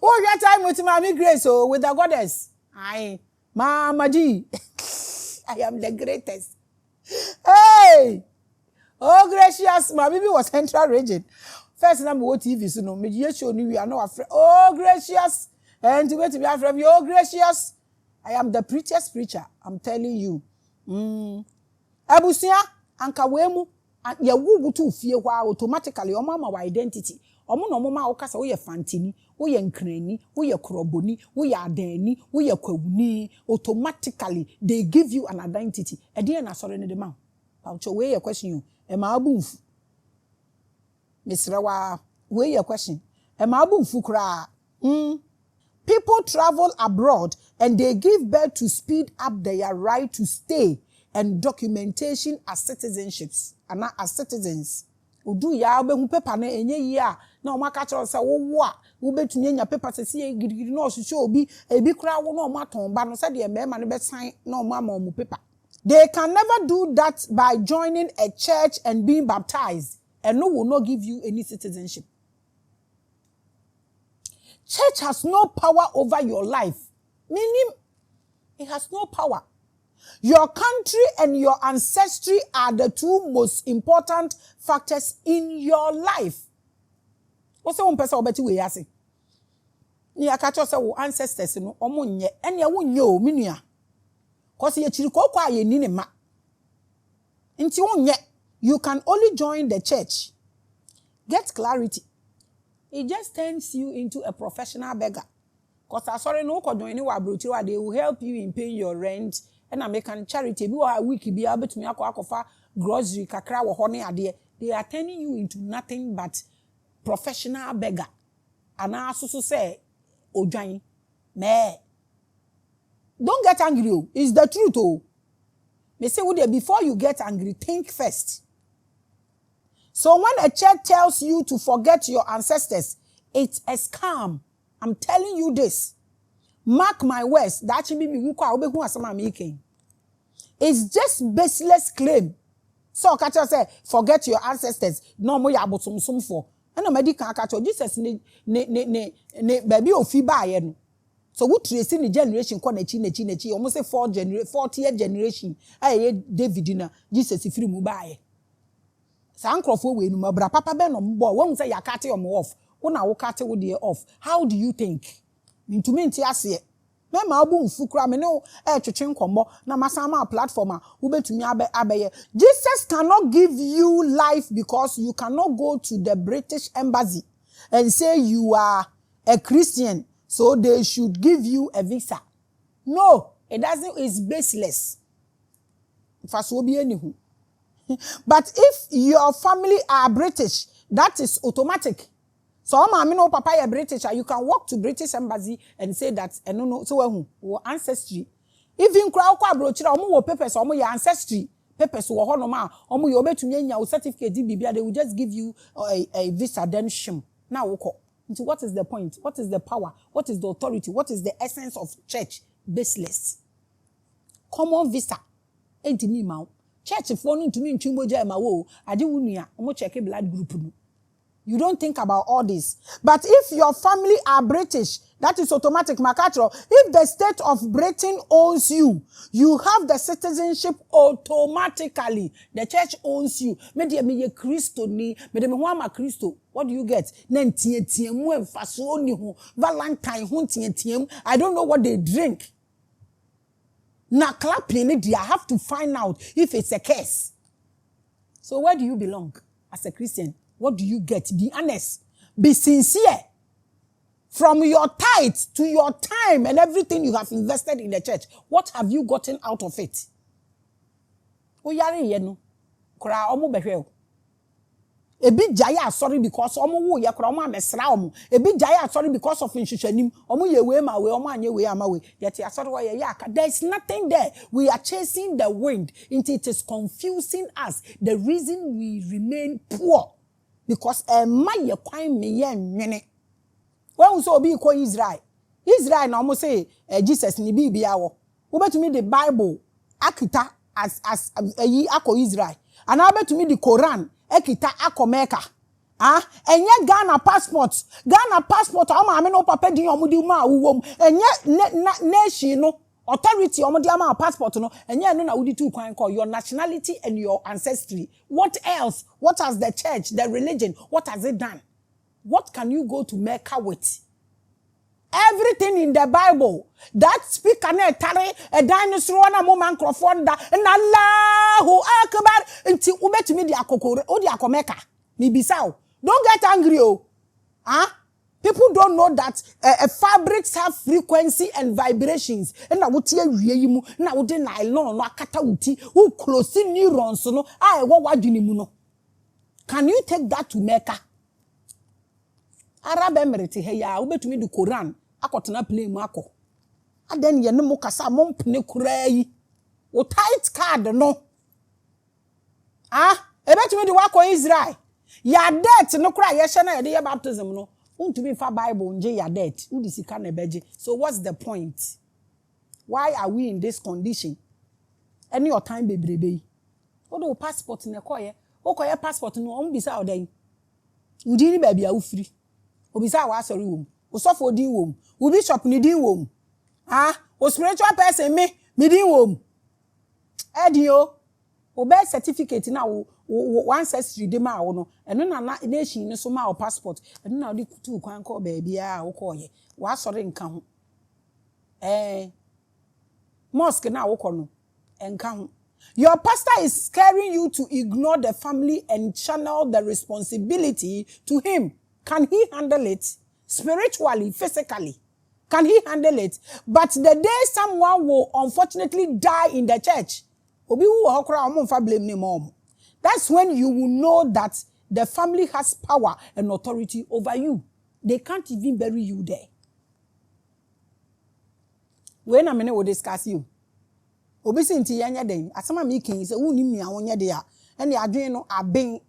Oh, your time with Maame Grace, oh, with the goddess. Aye, Mama G. I am the greatest. Hey! Oh, gracious, my baby was Central Region. First number what TV, so no, me show you we are not afraid. Oh, gracious. And to wait to be afraid, oh, gracious. I am the prettiest preacher, I'm telling you. Abusia, anka wemu, ya wubu tu fie wa automatically, your mama identity. Omo no mama okasa wo ye fantini wo ye nkrani wo ye kroboni wo ye adani wo ye kwabuni automatically they give you an identity e dey na sore ne de ma paucho we ye question you e ma abunfu misrawa we ye question e ma abunfu kra people travel abroad and they give birth to speed up their right to stay and documentation as citizenships and as citizens. Udu ya obehu paper na enye yi a na o maka kire se wo a wo betumi anya paper se se gidigidi na ohwehwe obi ebi kura wo na o maton ba no se de mema ne be sign na o ma mu paper. They can never do that by joining a church and being baptized, and no will not give you any citizenship. Church has no power over your life, meaning it has no power. Your country and your ancestry are the two most important factors in your life. What's the one person obeti we yase? Ni akacho say wo ancestors no omo nye ene wo nye o minua. Cause ye chiri ko kwa ye ni ne ma. Nti wo nye, you can only join the church. Get clarity. It just turns you into a professional beggar. Cause sorry no ko join ni wa brochi they will help you in paying your rent. And American charity bi wa week bi abetumi akofa grocery kakra wo ho ne ade they are turning you into nothing but professional beggar and also say odwan me don't get angry oh it's the truth oh me say would before you get angry think first. So when a church tells you to forget your ancestors it's a scam. I'm telling you this. Mark my words, that should be me who kwa obehu asama making. It's just baseless claim. So catch say forget your ancestors. No more ya bosom for. And nobody can catch Jesus ne baby ofi ba ye no. So we trace the generation kwa nechi almost say 40th generation. Aye David na Jesus ifiri mu ba ye. Sa ankrofo we no bra papa be no mbo. When say ya cut your off. Una wo cut wo dey off. How do you think? Ntumi nti ase me ma obu mfukura me no twetwe nkombo na masama platform wo betumi abeye. Jesus cannot give you life because you cannot go to the British embassy and say you are a Christian so they should give you a visa. No, it's baseless. But if your family are British, that is automatic. So Maame no papa is British, you can walk to British embassy and say that no so ancestry. Even crowd kwa brochira omo wo papers omo your ancestry papers wo ho no ma omo your betumi anya wo certificate bibia, they will just give you a visa then shim. Now woko. So what is the point? What is the power? What is the authority? What is the essence of church? Baseless. Common visa. Enti ni ma. Church for no ntumi ntwimoja ma wo ade wunia omo check blood group no. You don't think about all this. But if your family are British, that is automatic. If the state of Britain owns you, you have the citizenship automatically. The church owns you. Me Christo ni, me Christo. What do you get? Valentine. I don't know what they drink. Now clapping it, I have to find out if it's a curse. So where do you belong as a Christian? What do you get? Be honest. Be sincere. From your tithe to your time and everything you have invested in the church, what have you gotten out of it? Ebi jaya sorry because omo wo ye kra omo amesra omo. Ebi jaya sorry because of nhwehwanim. Omo ye we ma we omo anye we ama we. Yet asori wo ye aka. There is nothing there. We are chasing the wind. It is confusing us. The reason we remain poor because my kwan me ye nwene. When we so be call Israel. Israel na omo say Jesus ni bibia wo. Wo betumi the Bible akita as ako Israel. And I betumi the Quran ekita akomeka. Enye Ghana passport o ma me no papa din omudi ma wuwom. Enye nation no authority omudi ama passport no enye no na wudi tu kwan call your nationality and your ancestry. What else? What has the church, the religion, what has it done? What can you go to Mecca with? Everything in the Bible that speak an a dinosaur na mo microphone da na Allahu Akbar unti ubetumi di akokore o di akomeka mi bisao. Don't get angry oh. People don't know that fabrics have frequency and vibrations. And na wuti awie yi mu na wode nylon no akata wuti wo close neurons no wo wadwini mu no. Can you take that to Mecca? Arab Emirates he ya ubetumi di Quran akotena play mu akọ. Aden ye ne mo kasa mo mpene kura yi. O tight card no. Ebetumi di wako Israel. Ya debt no kura ye hye na ye de baptism no. Untumi fa Bible nje ya debt. Udi sika na beje. So what's the point? Why are we in this condition? Any your time bebrebe. Odo passport ne koye. Okoye passport no on bisa odan. Udi ni ba bia wo free. Obisa wa sorry wom. Osofo din wom. Wo bishop ni din wom. O spiritual person me din wom. Edio. O birth certificate na wo ancestry de ma wo no. Eno na nation ni so ma o passport. Eno na odi kutu kwan ko ba bia wo koye. Wa sorry nka ho. Mosque na wo kono. Enka ho. Your pastor is scaring you to ignore the family and channel the responsibility to him. Can he handle it? Spiritually, physically. Can he handle it? But the day someone will unfortunately die in the church, that's when you will know that the family has power and authority over you. They can't even bury you there. When a minute will discuss you. Obisi nti yanya den asama me kin say woni mi awonye de a ene adwen no abin.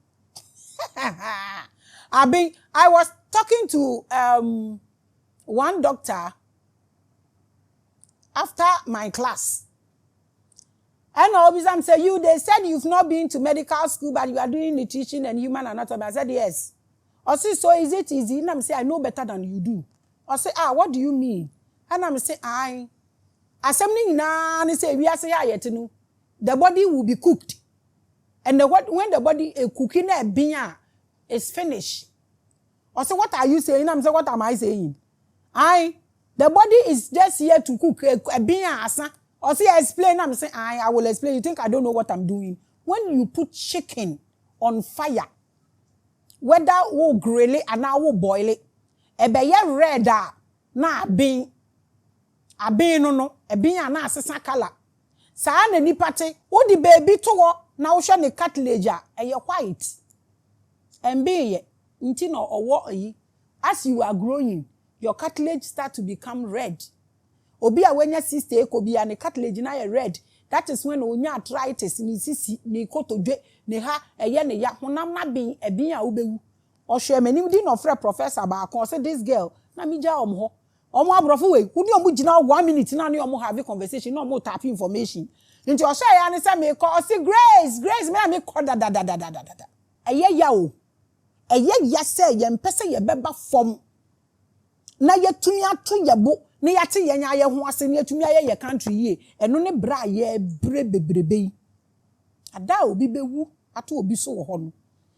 I was talking to one doctor after my class. And Obisam said, they said you've not been to medical school, but you are doing nutrition and human anatomy. I said, yes. I said, so is it easy? And I'm saying, I know better than you do. I said, what do you mean? And I'm saying, the body will be cooked. And when the body is cooking is finished. I said, what are you saying? I'm saying, what am I saying? The body is just here to cook a bean. Or say, I explain. I'm saying, I will explain. You think I don't know what I'm doing? When you put chicken on fire, whether we grill it and now we boil it, be red na bean. Aben no ebin ana asesa kala saa na nipa te wo di baby to wo na wo hwe ne cartilage a eye white emben ye nti na owo yi as you are growing your cartilage start to become red obi a wenya sister ekobi a ne cartilage na ye red that is when onya arthritis ni sisi ni kotodwe ne ha eye ne ya honam na ben ebin a wo bewu ohwe manim di no frɛ professor ba kon say this girl na mi ja omho omo abrofo we wudi omo gina 1 minute na ne omo have conversation na omo tap information nti o say ya ne say me call say grace me call da eye ya o eye ya say ye mpese ye beba fom na ye tumi ato ye bo ne ya te ye nya ye ho ase ne tumi aye ye country ye eno ne bra ye bre bebrebe ada obi bewu ato obi so wo ho no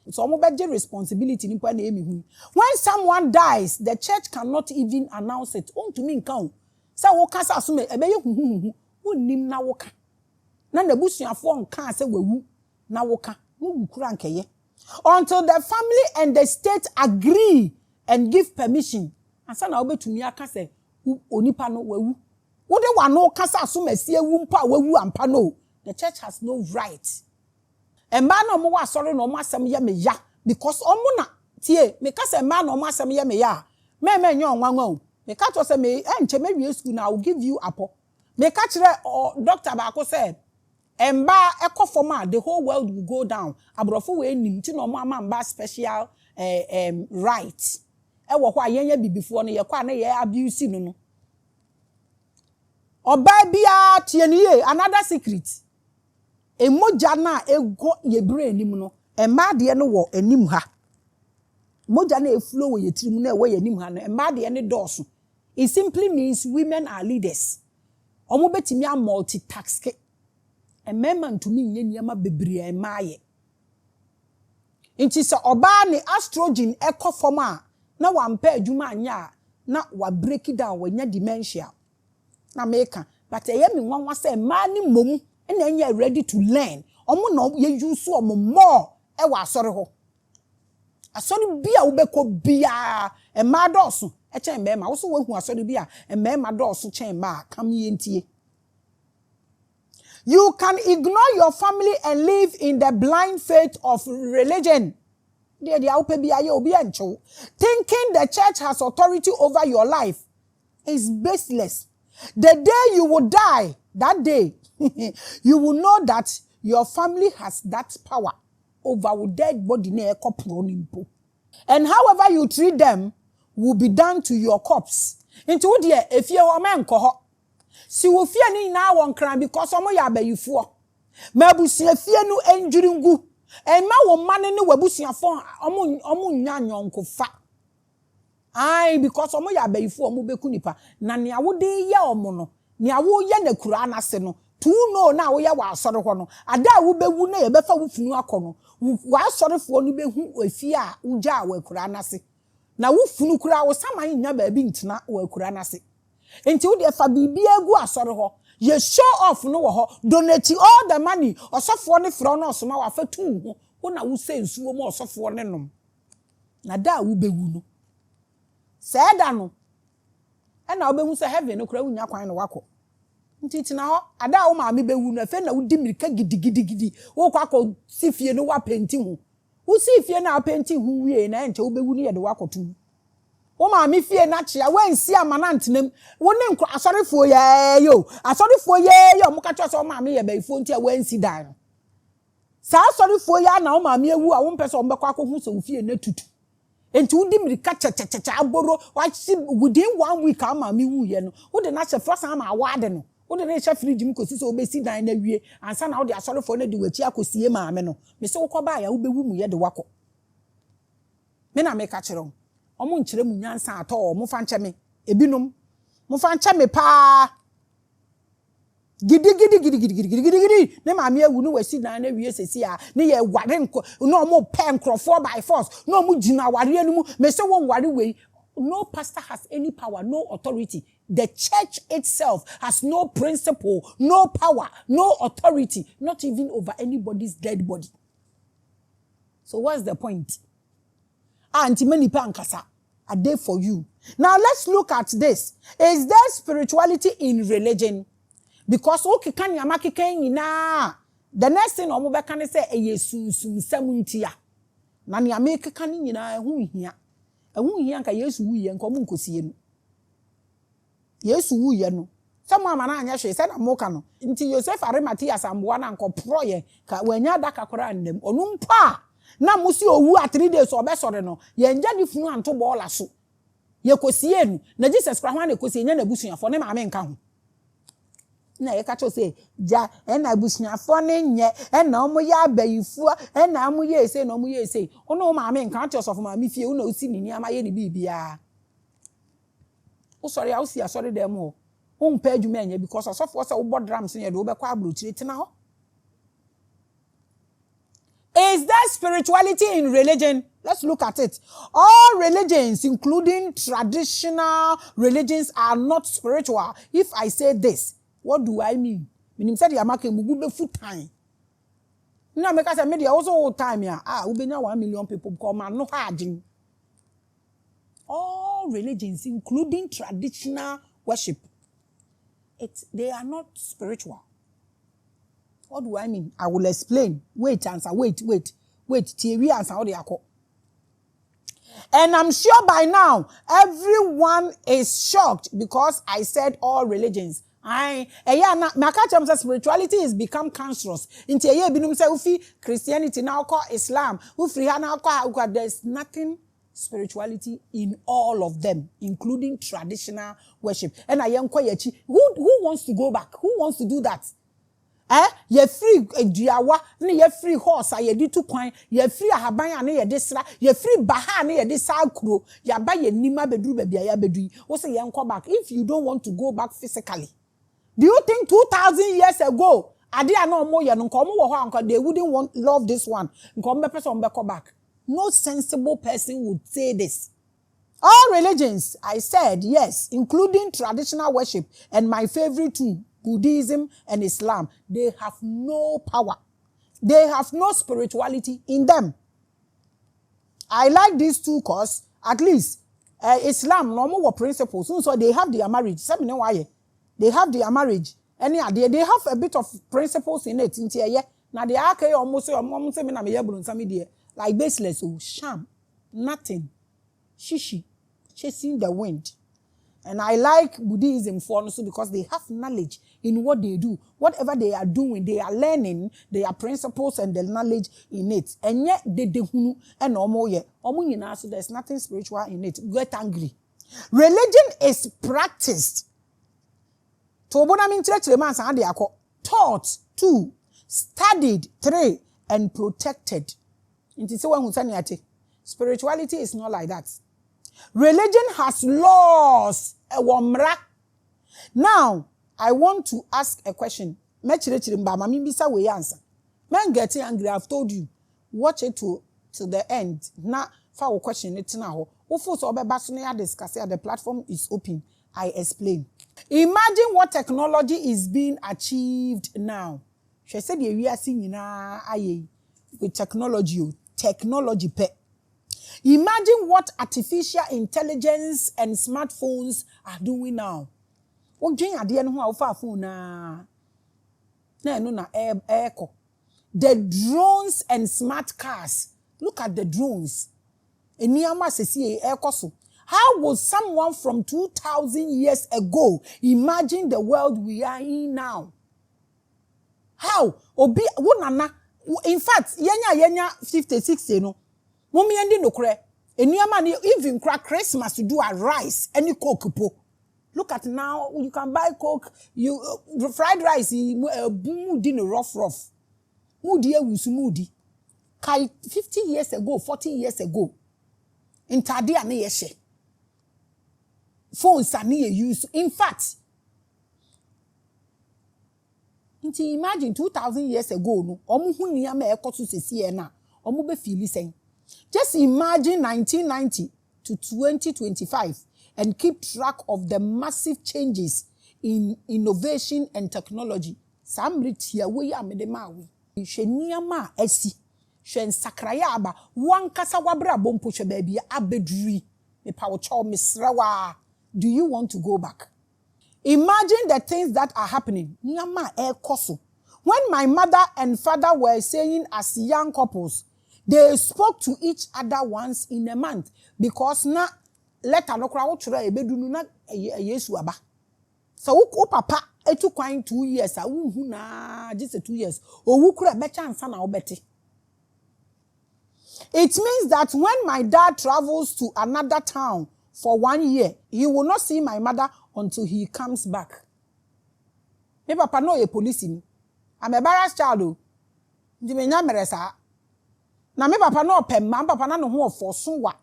so omo beje responsibility nipa na emi hu when someone dies the church cannot even announce it on to me nkan say wo ka sa so me ebe ye hu wonnim na wo ka na nabusuafo nkan say wawu na wo ka wo kura nkeye until the family and the state agree and give permission asa na obetumi aka say onipa no wawu wo de wa no ka sa so masi ewu mpa wawu ampa no the church has no right. Emba na omo wa sorry na omo asem ye me ya because omo na tie me ka se emba na omo asem ye me ya me nyo nwanwa o me ka to se me enche me wie school na I will give you apo me ka kire doctor ba ko se emba ekofoma the whole world will go down abrofo we nim ti na omo amamba special right e wo ho ayenya bibifo no ye kwa na ye abuse no oba bia tie ni ye another secret emoja na ego ye bre anim no emma de no wo anim ha moja na eflow wo ye tirim na wo ye anim ha no emma de ne doso it simply means women are leaders omo betimi a multitask emema ntumi nye niam bebre emma ye nti se oba ne estrogen ekofom a na wampa adwuma anya na wa break down wanya dementia na meka but eye mi nwanwa se emma ni mom and then you're ready to learn. Omo no ye use omo more e wa asori ho. Asori bia wo beko bia e ma doso e chen be ma wo so wahu asori bia e ma doso chen ma kam ye ntie. You can ignore your family and live in the blind faith of religion. Thinking the church has authority over your life is baseless. The day you will die, that day, you will know that your family has that power over dead body. And however you treat them will be done to your corpse. Into dear, if you are a man, si wo fear ni na won kran because omo ya bayifo. Mabusia fear no injury ngu. And ma wo mane ne wabusiafo omo nya nyonkofa. Ai because omo ya bayifo omo beku nipa. Na ne awode ye omo no. Ne awo ye na kura anase no. Tu no na wo ya wa asore ho no. Ada wo bewu na ye befa wo funu akono. Wa asorefo no behu afie a uja wa kura anase. Na wo funu kura wo saman nya ba bi ntina wa kura anase. Enti wo de fa bibia egu asore ho. Ye show off no wo ho. Donate all the money. Osofo ne fro no osoma wa fatu ho. Wo na wo se nsuo mo osofo ne nom. Na da wo bewu no. Se da no. E na wo behu se heaven no kura wo nya kwan no wako. Nti na ho ada wo maame bewu no afa na wo di mirika gidigidi wo kwa ko sifie no wa penti ho. Wo sifie na penti ho wie na enche wo bewu no ye de wakotu. Wo maame fie na chia wansi amana ntenem wo ne nkro asorefo ye yo asorefo ye yo mo ka cho so maame ye baifo nti a wansi dan sa asorefo ya na wo maame ewu a wo mpese wo mbekwa akohu so fie na tutu enti wo di mirika chechecheche aboro wa within 1 week a maame wu ye no wo de na che frosa ma awade no wo de na che fridge mu kosi so obesi dan na wie ansa na wo de asorefo na de wachi akosie maame no me se wo koba ya wo bewu mu ye de wako me na me ka kire omo nkyere mu nyansa ato mo fa nche me ebinom mo fa nche me pa gidi ne maame awu no wasi dan na wie sesi a ne ye ware nko no mo pe nkrofo by force no mo gina ware anu me se won ware we. No pastor has any power, no authority. The church itself has no principle, no power, no authority, not even over anybody's dead body. So what's the point? Anti many pankasa. are there for you. Now let's look at this. Is there spirituality in religion? Because okay can yamaki ken na the next thing omo be kan say eyesunsum samuntia. Na ne yamaki kan nyina ehun hia. Ehun hia nka Yesu wuye nka omo nkosie no. Yesu wuye no. Some amana anya hwe say na moka no. Nti Joseph Arimatheus amboa na nko proye ka wanya daka kora ndem. Onu mpa na musi owu a 3 days obesore no. Ye nja ni funu anto bola so. Ye kosie nu. Na Jesus Christ wan ekosie nya na busuafo ne maame nka ho. Na ye kacho say ja na busuafo ne nye na omo ya abayifu na omo ye ese na omo ye ese ono maame nka acho of maame fie una osi ni niama ye ni bibia o sorry I see sorry dem o mpa adwuma anya because asofo say wo bod drums ye de wo be kwa abrochire tina ho. Is there spirituality in religion? Let's look at it. All religions, including traditional religions, are not spiritual. If I say this, what do I mean? Meaning say you are making mugu full time. Now make us media also all time ya. Ubenya 1 million people come and no harding. All religions, including traditional worship, they are not spiritual. What do I mean? I will explain. Wait, answer. Wait. Theory answer how they are called. And I'm sure by now, everyone is shocked because I said all religions. Spirituality is become cancerous. Christianity now call Islam. There's nothing spirituality in all of them, including traditional worship. And who wants to go back? Who wants to do that? Ye free duawa na ye free horse ye di tu kwan ye free ahaban na ye de sra ye free baha na ye de sakro ya ba ye nima beduru ba bia ya bedui wo say ye nko back. If you don't want to go back physically, do you think 2000 years ago ade ana omo ye no nko omo wo ho anko they wouldn't love this one nko omo be person omo be go back? No sensible person would say this. All religions, I said, yes, including traditional worship and my favorite two, Buddhism and Islam, they have no power. They have no spirituality in them. I like these two because at least Islam normal principles. So they have their marriage. They have their marriage. And yeah, they have a bit of principles in it. Now they are almost like baseless, sham, nothing, shishi, chasing the wind. And I like Buddhism for also because they have knowledge in what they do. Whatever they are doing, they are learning their principles and the knowledge in it. And yet they do and so there's nothing spiritual in it. Get angry. Religion is practiced. Taught, 2, studied, 3, and protected. Spirituality is not like that. Religion has laws. Now, I want to ask a question. Men getting angry, I've told you. Watch it to the end. Now, for a question, it's now. The platform is open. I explain. Imagine what technology is being achieved now. She said, we are seeing with technology. Technology pay. Imagine what artificial intelligence and smartphones are doing now. The drones and smart cars. Look at the drones. How would someone from 2,000 years ago imagine the world we are in now? How? In fact, yenya 56, you know. Mummy endi no kre. Eniama even crack Christmas to do a rice any coke po. Look at now, you can buy coke, fried rice boom din rough. Moody usumudi. Kai 50 years ago, 40 years ago. In Tadia ne yeshe. Phones are near use. In fact, imagine 2,000 years ago, no, just imagine 1990 to 2025 and keep track of the massive changes in innovation and technology. Shen sakraya aba wan kasa wabra bompo hwe ba bia abeduri Do you want to go back? Imagine the things that are happening. When my mother and father were saying as young couples, they spoke to each other once in a month because na letter no kra wo twerɛ ebedunu na Yesu aba. So papa etu kwan 2 years a unhu na just 2 years. Owu kra be chance na obete. It means that when my dad travels to another town for 1 year, he will not see my mother until he comes back. Me papa no a police ni. I'm a embarrassed child. Ndi me nya meresa. Na me papa no pema, papa na no ho ofoso wa.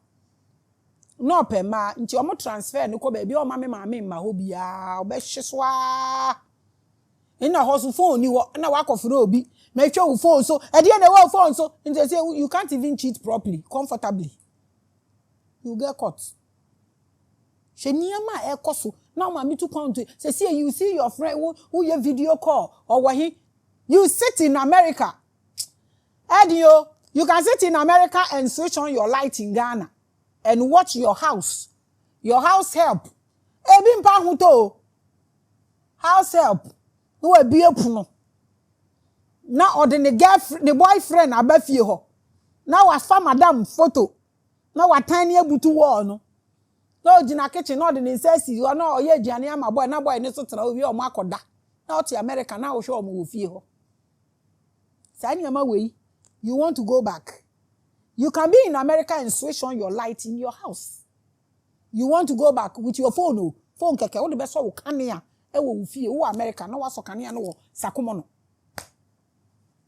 No pema, nti omo transfer no ko ba bi o ma me maame ma ho bia, obe hyesoa. Ina hosu phone ni wo na wa kofere obi. Me twa wo phone so, e dey na wo phone so, nti say you can't even cheat properly, comfortably. You get caught. She niyama e koso. Now mami to come to say you see your friend who your video call or wahi. You sit in America. Edio, you can sit in America and switch on your light in Ghana and watch your house. Your house help. Ebi mpa huto. House help. No e bie puno. Na ordinary girlfriend, the boyfriend abafie ho. Na wa fa madam photo. Na wa tiny ebutu wall no. No jina kitchen no ordinary says you are no ye aduane ama boy na boy ne so tena obi o makoda. Na oti America na wo hwe o mo fie ho. You want to go back. You can be in America and switch on your light in your house. You want to go back with your phone. Oh, phone keke. What the best one kania? Ewo fie. Wo America. No waso kania no sakumono.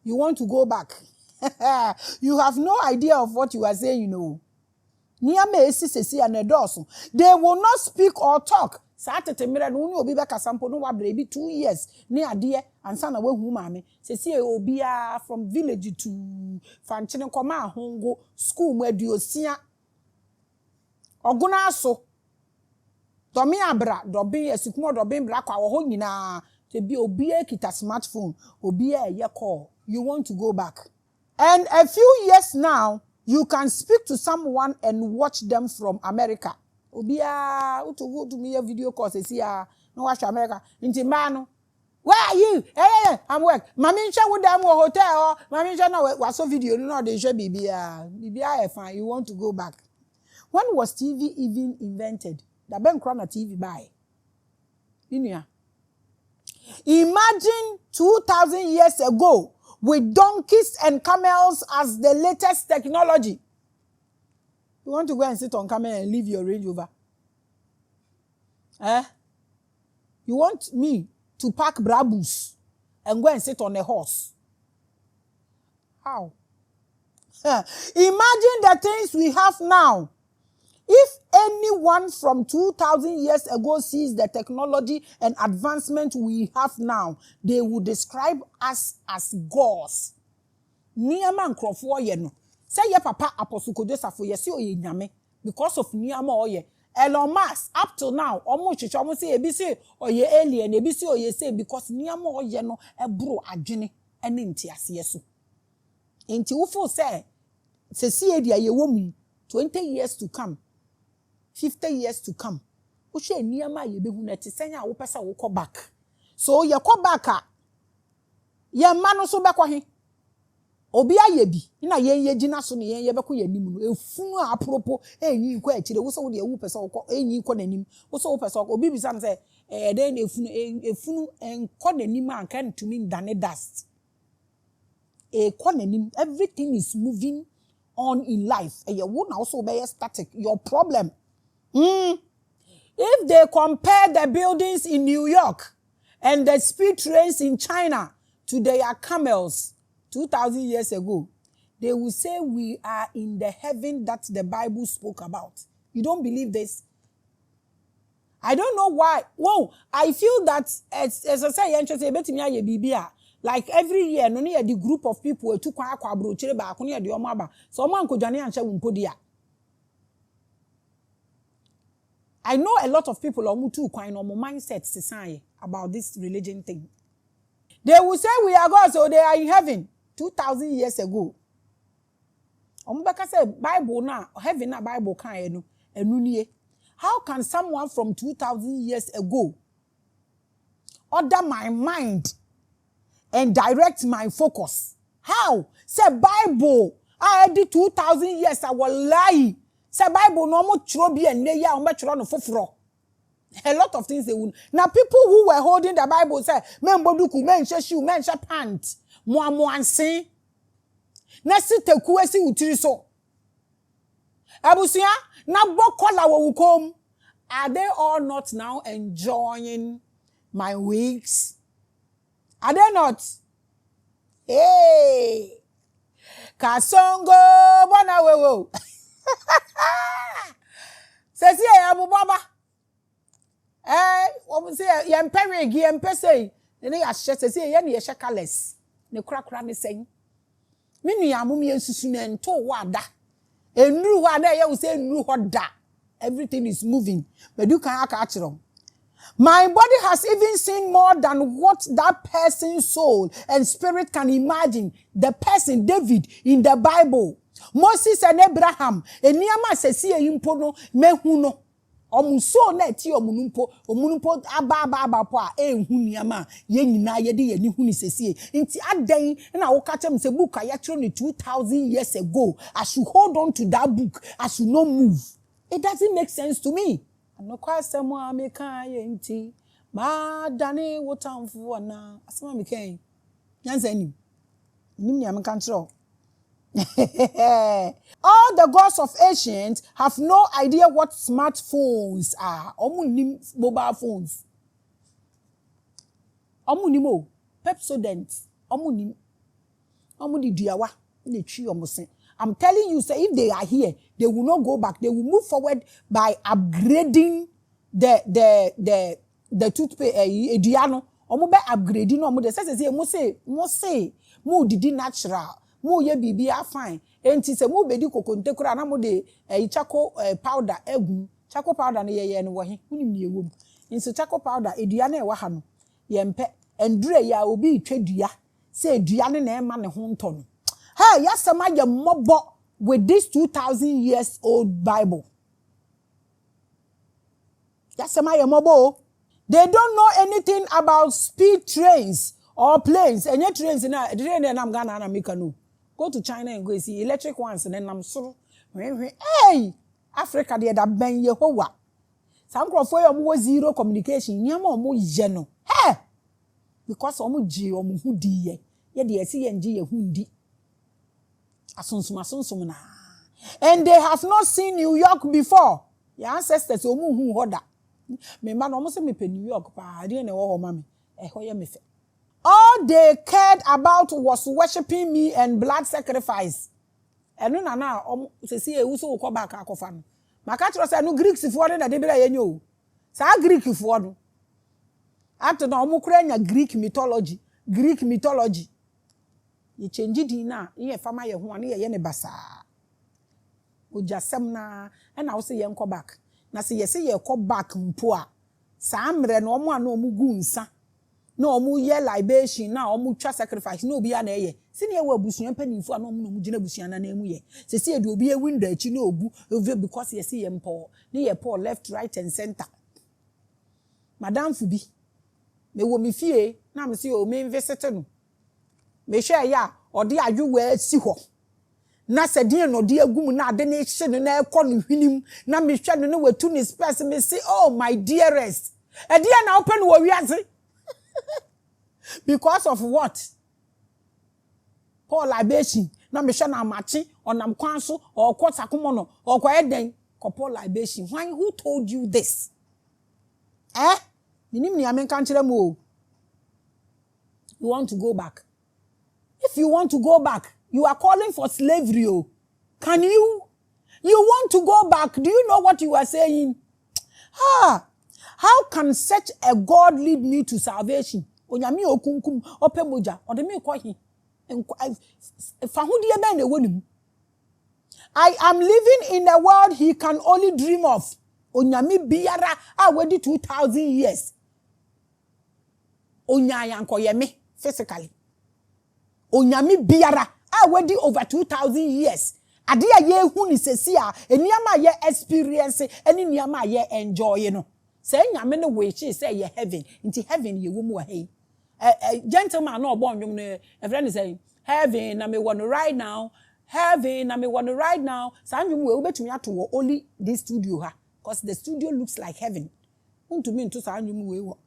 You want to go back. You have no idea of what you are saying, you know. Niame esi sesi anedoso. They will not speak or talk. Saturday mira no obi be kasampo no wabre bi 2 years ne ade ansa na wahu maame sesi obia from village to fanchine koma ahongo school mu aduosia oguna so domi abra dobi esikumo dobi bra kwa wo ho nyina te bi obia kita smartphone obia ye call. You want to go back, and a few years now you can speak to someone and watch them from America. Obia to me a video call says here no watch America inti mano where are you I'm work mami nche wo dem wo hotel mami nche na wa so video no dey share bibia e fine. You want to go back. When was TV even invented? Da ben kra na TV buy inua. Imagine 2000 years ago with donkeys and camels as the latest technology. You want to go and sit on camel and leave your Range Rover? You want me to pack Brabus and go and sit on a horse? How? Imagine the things we have now. If anyone from 2000 years ago sees the technology and advancement we have now, they would describe us as gods. Niyama nkrofo ye no. Say ye papa Apostle Joseph ye si oye nyame because of niyama oye. Elon Musk up till now omo chicho omo say ebi say oye alien ebi say oye say because niyama oye no ebro adwene ene ntiase so. Enti wo fo say si e dia ye wo mu 20 years to come 50 years to come. Wo hwe niyama ye behu na ti senya wo pesa wo ko back. So ye ko back a ye ma no so be ko he obi ayebi na ye gina so ne ye beko ye nim no efunu apropo enyi ko akire wo so wo de ewu pese wo ko enyi ko nanim wo so wo pese obi bisa no say den na efunu enko nanim anka ntumi ndane dust ko nanim. Everything is moving on in life e ye wo na also be static. Your problem if they compare the buildings in New York and the speed trains in China to their camels 2000 years ago, they will say we are in the heaven that the Bible spoke about. You don't believe this? I don't know why. Whoa, I feel that as I say, like every year, no near the group of people to kwa bro chere ba kono de omo aba. So man ko dwane anche wumpodia. I know a lot of people omo too kwan no mindset say about this religion thing. They will say we are God, so they are in heaven 2000 years ago. Omo beka say Bible na heaven na Bible kan no. Enunie. How can someone from 2,000 years ago order my mind and direct my focus? How? Say Bible, I did 2,000 years, I will lie. Say Bible, no more trobi and neya, or much run of fofro. A lot of things they would. Now, people who were holding the Bible say, men boduku, men shoe, men pant, mo say. Nasi te kuesi utiriso. Abusia, na bokola wo wukom. Are they all not now enjoying my weeks? Are they not? Hey! Kasongo bana wewo. Sesi ya baba. Omu se yempe regi yempe sei. Ne ya hye sesi ye ne ye hye colors. Ne kura ne sen. Me nua amum ye nsusu ne nto wada. Enuru wada ye wo se enuru hoda. Everything is moving. But you can't catch it. My body has even seen more than what that person's soul and spirit can imagine. The person, David, in the Bible. Moses and Abraham. Eniyama sesi impono mehuno. Omuso na ti omunumpo aba po a ehu niyama ye nyina ye de ye ni huni sesi. Nti adan na wo ka tem se book a yatro ni 2,000 years ago. I should hold on to that book. I should not move. It doesn't make sense to me. No kwa semwa meka ye nti ma dane wotamfo na asema meka yi nyanza ni nim ameka nchiro. All the gods of ancient have no idea what smartphones are. Omunim mobile phones. Omunimo Pepsodent. Omunim. Omudi diawa ne twi omose. I'm telling you, say if they are here, they will not go back. They will move forward by upgrading the toothpaste. Ediano. Omo be upgrading. Omo de say mo didi natural. Mo ye bibi a fine. Enti se mo bedi kokonte kura na mo de chako powder egu. Chako powder ne ye no wo he. Unim ne ewom. Nso chako powder eduane e wa ha no. Ye mpe endure ya obi twedua. Say eduane na e ma ne ho nto no. Hey, yasama ye mobo with this 2,000 years old Bible. Yasama ye mobo. They don't know anything about speed trains or planes. And yet trains na I'm Ghana na make no. Go to China and go see electric ones and then I'm so hey, Africa they da ben Yehowa. Some crop for your zero communication. Nyama omo yeno. Hey, because omo ji omo hu di ye. Ye de esi ye ye hu ndi. And they have not seen New York before. Your ancestors omu hu hoda. Me man almost me pe New York pa ade na wo mama me fe. All they cared about was worshiping me and blood sacrifice. Enu na sesi ewu so ko back akofa no. Maka tro say no Greeks fo na de bira ye nyo. Sa Greek fo no. After na omu kura nya Greek mythology. Ye change di na ye fama ye ho na ye ne basa. Ojasem na na wo se ye nko back. Na se ye ko back mpo a sa amre na omo ana omu gu nsa. Na omu ye libation na omu twa sacrifice na obi ana ye. Se ne ye wa busuan panimfo ana omu no mu gina busuan na emu ye. Se se de obi e window achi na obu because ye se ye mpo. Ne ye Paul left, right and center. Madam Fubi. Me wo mi fie na me se o me visit no. Me hwe ya ode adwo si ho na sedin no de agum na ade na hye no na ekọ no hwinim na me hwe no na watu ni space me say oh my dearest e dia na open wo wiase because of what Paul libation na me hwe na amachi onam kwan so or kwota komo or kwa eden ko Paul libation why who told you this minim ni amenka nkyere mo you want to go back. If you want to go back, you are calling for slavery. Can you? You want to go back? Do you know what you are saying? How can such a God lead me to salvation? Onyami okunkum opemoja odemi ko hi. I am living in a world he can only dream of. Onyami biara awedi 2,000 years. Onyayanko yeme physically. Onyami biara already over 2,000 years. ade a ye hu ni sesi a eniama ye experience eni niama ye enjoy no say nyame ne we chi say ye heaven nti heaven ye wo mu ahei gentleman no obo nwom no a friend say heaven na me want right now heaven na me want right now sa nwom we obetumi ato only this studio ha because the studio looks like heaven unto me into sa nwom we wo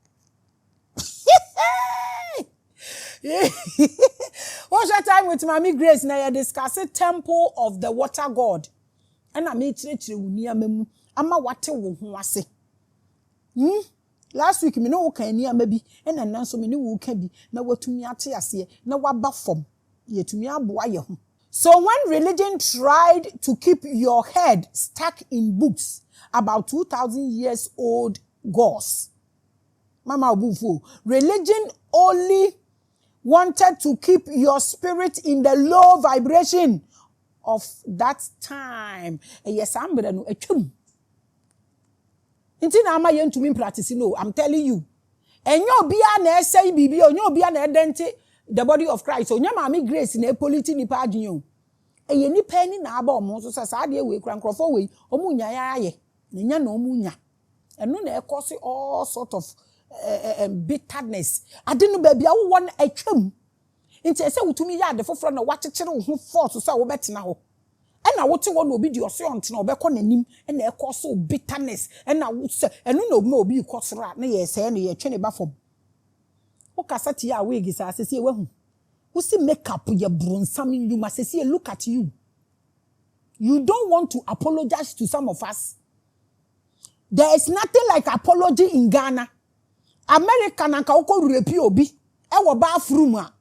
what's your time with Maame Grace na you discuss the temple of the water god and na me chire wo niamam ama wate wo ho ase last week me no wo kan niama bi na nanso me ne wo ka bi na watumi ate ase na waba fom yetumi aboa ye ho. So when religion tried to keep your head stuck in books about 2,000 years old gods, Mama Obufu, religion only wanted to keep your spirit in the low vibration of that time. Yes, I'm better no etwum. Inti na ama ye ntumi practice no, I'm telling you. Enyo bia na say bibi, onyo bia na edente the body of Christ. Onye Maame Grace na politi ni pa adwun. Eye ni pa ni na aba omo so sa de we kran krofo we, omu nya ya ye. Nya na omu nya. Eno na ekosi all sort of bitterness. Ade no ba bia wo won atwam. Nti ese wutumi ya de foforo na wachekere wo ho force so wo betena ho. Ena wote wo na obi di ose onte na obekọ nanim ena ekoso bitterness ena wo se eno na obi obi ikosra na ye se na ye twene ba fom. Wo kasati ya wig sa asese ye wahu. Wo si makeup ye bronsam you asese look at you. You don't want to apologize to some of us. There is nothing like apology in Ghana. America nanka woko repi obi e wo bathroom a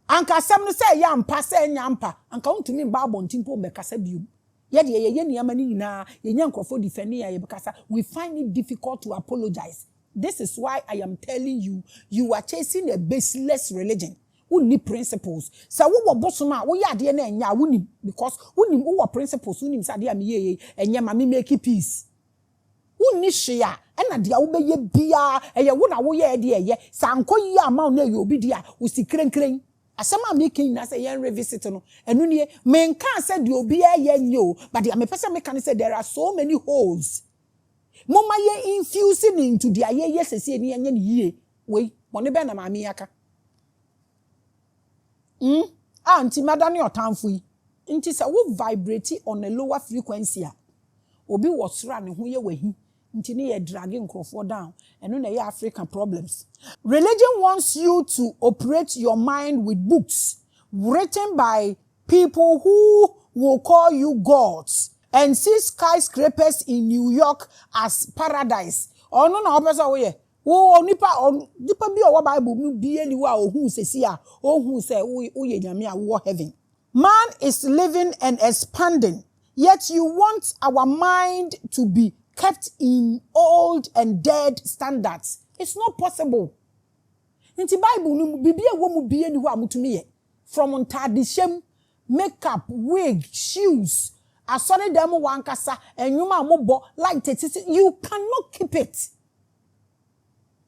anka sem no say ya mpa say nya mpa anka untumi mba abontimpo mekasa biu ye de ye niam ani nyina ye nya nkrofo defend ya ye bekasa. We find it difficult to apologize. This is why I am telling you, you are chasing a baseless religion. Who need principles? So wo bosoma wo ya de na nya wonim because wonim wo principles wonim sade am ye enya ma me make peace. Wonni hwea ena de wo beye bia eye wo na wo ye de eye sanko yi ama na ye obi dia wo sikrenkren asema making na say yen revisit no enu ne men kan say de obi eye nyo but the me person me can say there are so many holes mama ye infusing into the aye sese ni enye ne yie we bone be na maame aka anti madani otamfo yi nti say wo vibrate on a lower frequency a obi wo sra ne ho ye wahi nti ne ye dragging crofo down eno na ye African problems. Religion wants you to operate your mind with books written by people who will call you gods and see skyscrapers in New York as paradise. Oh no na opesa wo ye wo nipa bi o wa Bible mu bi eni wa ohun sesi a ohun say wo ye nyame a wo heaven. Man is living and expanding, yet you want our mind to be kept in old and dead standards. It's not possible. Inti Bible no bibia wo mu bie ni ho amutumi ye. From ntadishem, makeup, wig, shoes, asone dem wankasa, enwuma mobo like tetisi, you cannot keep it.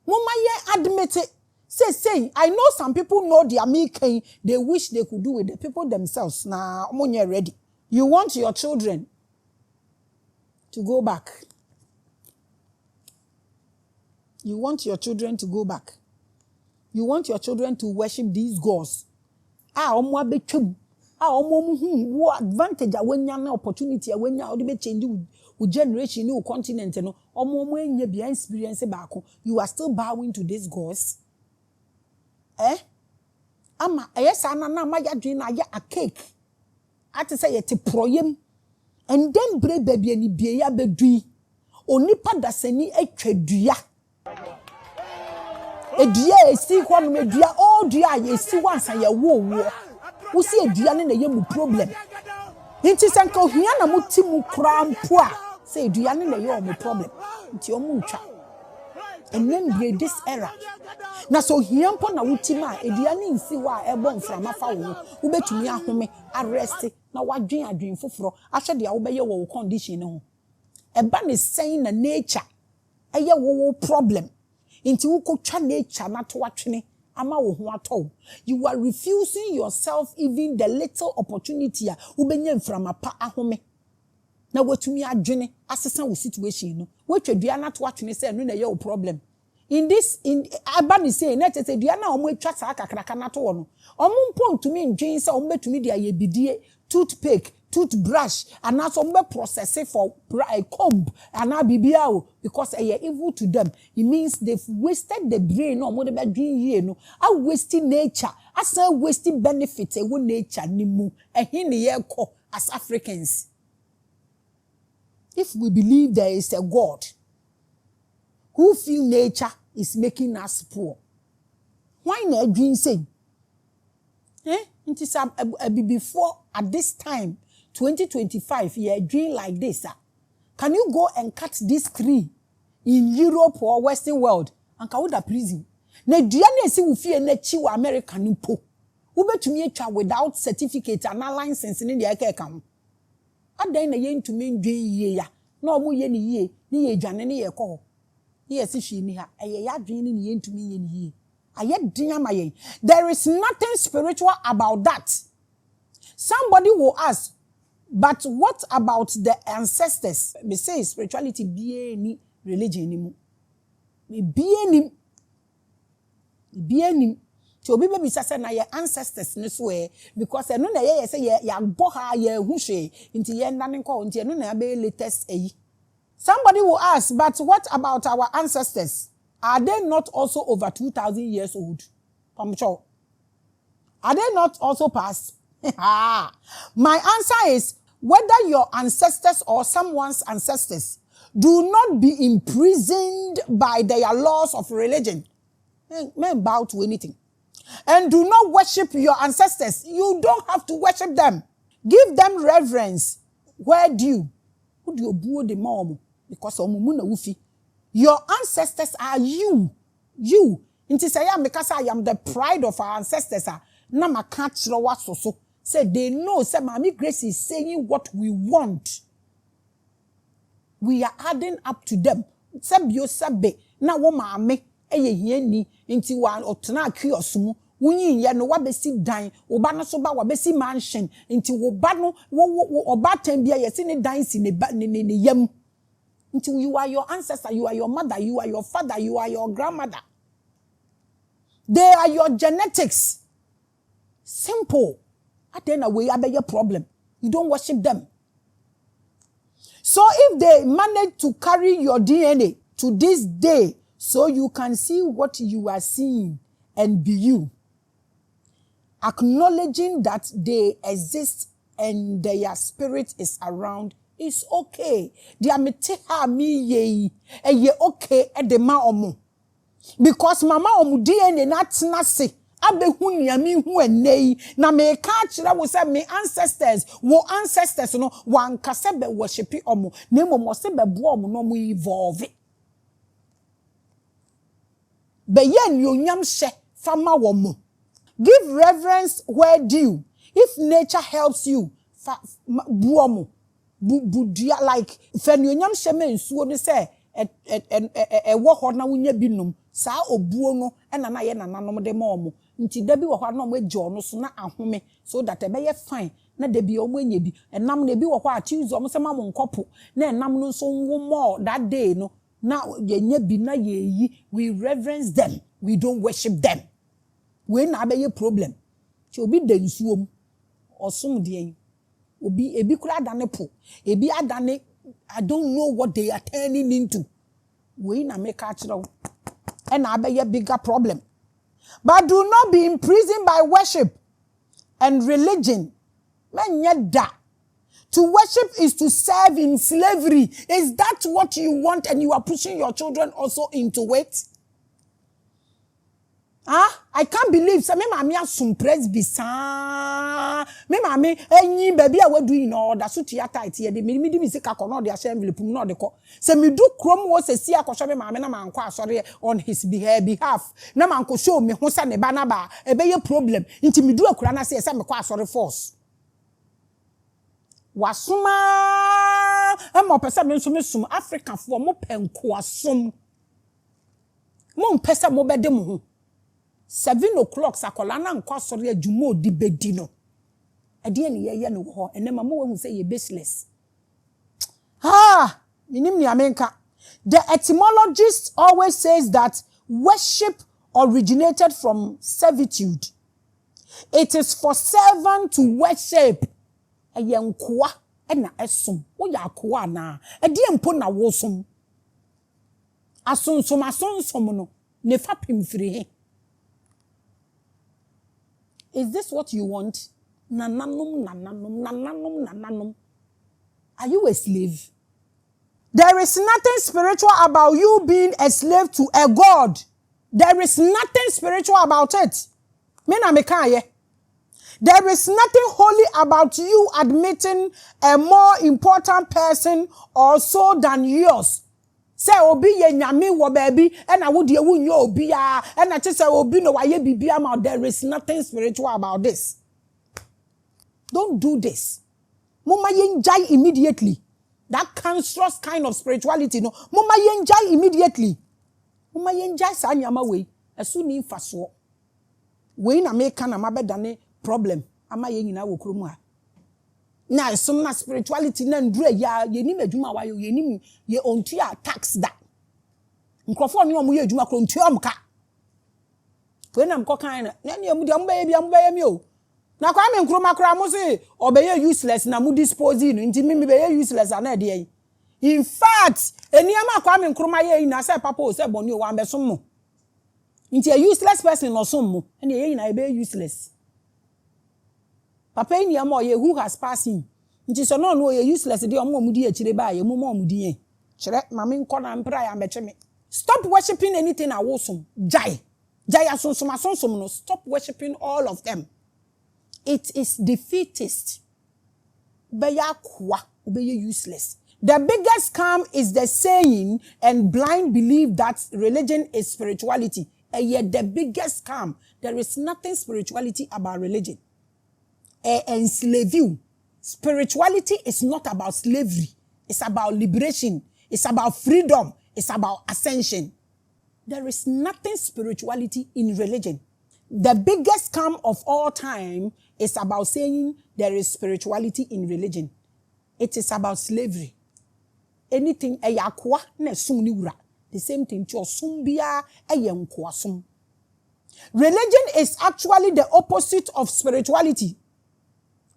Mama ye admit it. Say, I know some people know their making, they wish they could do with the people themselves. Now, omonye ready. You want your children to go back. You want your children to go back. You want your children to worship these gods. Omo abetwam. Omo hu wo advantage awanya na opportunity awanya odi be change with generation new continent no. Omo enya bia experience baako. You are still bowing to these gods. Ama ayesa na ma yadwen na ya a cake. Ati say yete proyem. And then bre baby ani bie ya bedui. Onipa dasani atwadua. Edua esi kwa no medua all dua ye si wansa ye wo wo si edua ne na ye mu problem nti sanka ohia na muti mu kra mpo a say edua ne na ye o mu problem nti o mu twa enem this era na so ohia mpo na wuti ma edua ne nsi wa ebo mframa fa wo wo betumi ahome arrest na wadwen adwen foforo ahwe de a wo beye wo condition ne ho eba ne sen na nature eye wo problem. Inti uko twa nature na to watwene ama wo ho ato. You are refusing yourself even the little opportunity a ubenya mframapa ahome. Na watumi adwene asesa wo situation no. Wetwadua na to atwene say no na ye wo problem. In Abani say na tete dua na omo atwa saa kakraka na to wo no. Omo mpontumi ndwen say omo betumi de aye bidie, toothpick, toothbrush, and also process it for a comb and now bibia because they evil to them. It means they've wasted the brain or more about doing here. No, I wasting nature. I say wasting benefits. A good nature nimu. And here as Africans. If we believe there is a God who feel nature is making us poor, why not dream say? It is before at this time. 2025, you're doing like this. Can you go and cut this tree in Europe or Western world and can the prison? Na duane si ufie na chi wa America ni po. Ubetumi atwa without certificate and license ni de aka kan. Adan na ye ntumi ndwen yie ya. Na omo ye ni yie, ni ye dwane ni ye ko. Ye si hwi ni ha. Eye ya dwen ni ye ntumi ye ni yie. Aye den amaye. There is nothing spiritual about that. Somebody will ask, but what about the ancestors? We say spirituality be any religion anymore. Be any. So we be say na your ancestors this way because no na ye say ya bo ha ye hu hwe nti ye nane ko nti no na be latest eyi. Somebody will ask, but what about our ancestors? Are they not also over 2,000 years old? Pamcho. Are they not also past? My answer is whether your ancestors or someone's ancestors do not be imprisoned by their laws of religion. Men bow to anything. And do not worship your ancestors. You don't have to worship them. Give them reverence. Where due? Who do you boo the mom? Because your ancestors are you. You. Because I am the pride of our ancestors. Na ma can't so. Say they know, say Mommy Grace is saying what we want. We are adding up to them. Sabio sabe na wo maame eye hiani nti wa otena akiosumu wunyi ye no wa besi dan oba no so ba wa besi mansion nti wo ba no wo oba tan bia ye si ne dan si ne yam nti you are your ancestor, you are your mother, you are your father, you are your grandmother. They are your genetics. Simple. At the end of the way, I beg your problem. You don't worship them. So if they manage to carry your DNA to this day, so you can see what you are seeing and be you, acknowledging that they exist and their spirit is around, is okay. They are me okay at the ma because mama omu DNA not nasi. Abe hunya mi hu enei na me ka kire wo say me ancestors no wan kase be worship omo na mo se be bo omo no mo evolve be ye nyonyam hye fama wo mo. Give reverence where due. If nature helps you bu omo budia like fe nyonyam hye me nsuo ne say wo ho na wonya binum saa obuo no na ye nananom de ma omo nti da bi wo hwa na omo age ono so na ahome so that e be ye fine na da bi omo anya bi enam na bi wo hwa ati omo se ma mo nkopo na enam no so nwo more that day no na ye nya bi na ye yi. We reverence them, we don't worship them. We na be ye problem ti obi da nsuom osom de obi ebi kura adane po ebi adane. I don't know what they are turning into. We na make a chiro and I be a bigger problem. But do not be imprisoned by worship and religion. To worship is to serve in slavery. Is that what you want and you are pushing your children also into it? I can't believe so me mama asum praise bisa me mama enyi baby a we doing all that so theater tie de me di sika kono de assembly pum no de ko se me do krom wo se si akosho me mama na manko asore on his behalf na manko show me ho sa ne ba na ba e be ye problem nti me do akura na se me ko asore force wasuma mo pesa me nso me sum African for mo penko asom mo pesa mo be de mo ho 7 o'clock sakola na nkwa sori adwuma odi bedi no ade ne ye no ho ene mama wahu say ye baseless minim ni amenka. The etymologist always says that worship originated from servitude. It is for servant to worship eyenkoa ena esom wo ya koa na ade mpo na wo som asonsom no ne fapim firi he. Is this what you want? Nananum. Are you a slave? There is nothing spiritual about you being a slave to a God. There is nothing spiritual about it. There is nothing holy about you admitting a more important person or soul than yours. Say obi ye nyame wo baby and I would ye wunyo obi ya and I say obi no waye bibia ma. There is nothing spiritual about this. Don't do this. Mama yenjai immediately. That cancerous kind of spirituality no. Mama yenjai immediately. Mama yenjai sa nyama we. Esu ni faso. We na make na mabedane problem. Ama ye nyina wo kromu a. Na some na spirituality na ndure ya ye ni medwuma wa ye ni ye ontua tax da. Nkrofo ni omo ye adwuma kro ntua omka. We na mko kan na ne amu dia mbaye mi o. Na kwa me nkroma kra mo se obeye useless na mu dispose no nti me be useless na de yi. In fact eniama kwa me nkroma ye na say papa o say boni o wa mbesom mo. Nti a useless person no som mo ene ye na be useless. Papa eniama o ye who has passed him. Nti so no ye useless de omo mu di akire ba ye mo mu di yen. Kire mame nko na mpra ya meche me. Stop worshiping anything awosom. Jai asonsom no. Stop worshiping all of them. It is defeatist. Beya useless. The biggest scam is the saying and blind belief that religion is spirituality. And yet the biggest scam, there is nothing spirituality about religion. Enslave you. Spirituality is not about slavery. It's about liberation. It's about freedom. It's about ascension. There is nothing spirituality in religion. The biggest scam of all time is about saying there is spirituality in religion. It is about slavery. Anything eyakwa na sum ni wura. The same thing to sumbia eyenkwa sum. Religion is actually the opposite of spirituality.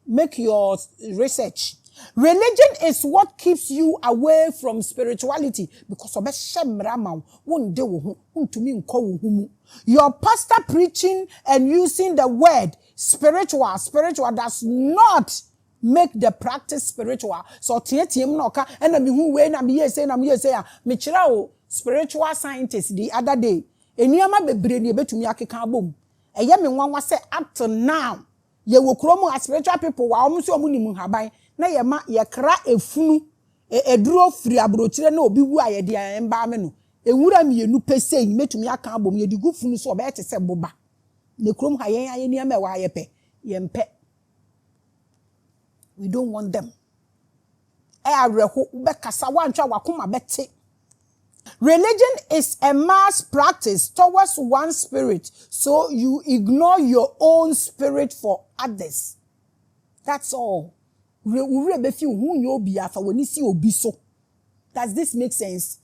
Make your research. Religion is what keeps you away from spirituality because your pastor preaching and using the word spiritual does not make the practice spiritual. So spiritual scientist the other day up to now spiritual people na yema yekra efunu eduro firi abrotire na obi wu ayede emba me no ewura mienu pese metumi aka abom ye digu funu so oba ete se boba ne krom ha yen ayeni ama wa yepe yempe. We don't want them. Religion is a mass practice towards one spirit, so you ignore your own spirit for others. That's all. Does this make sense?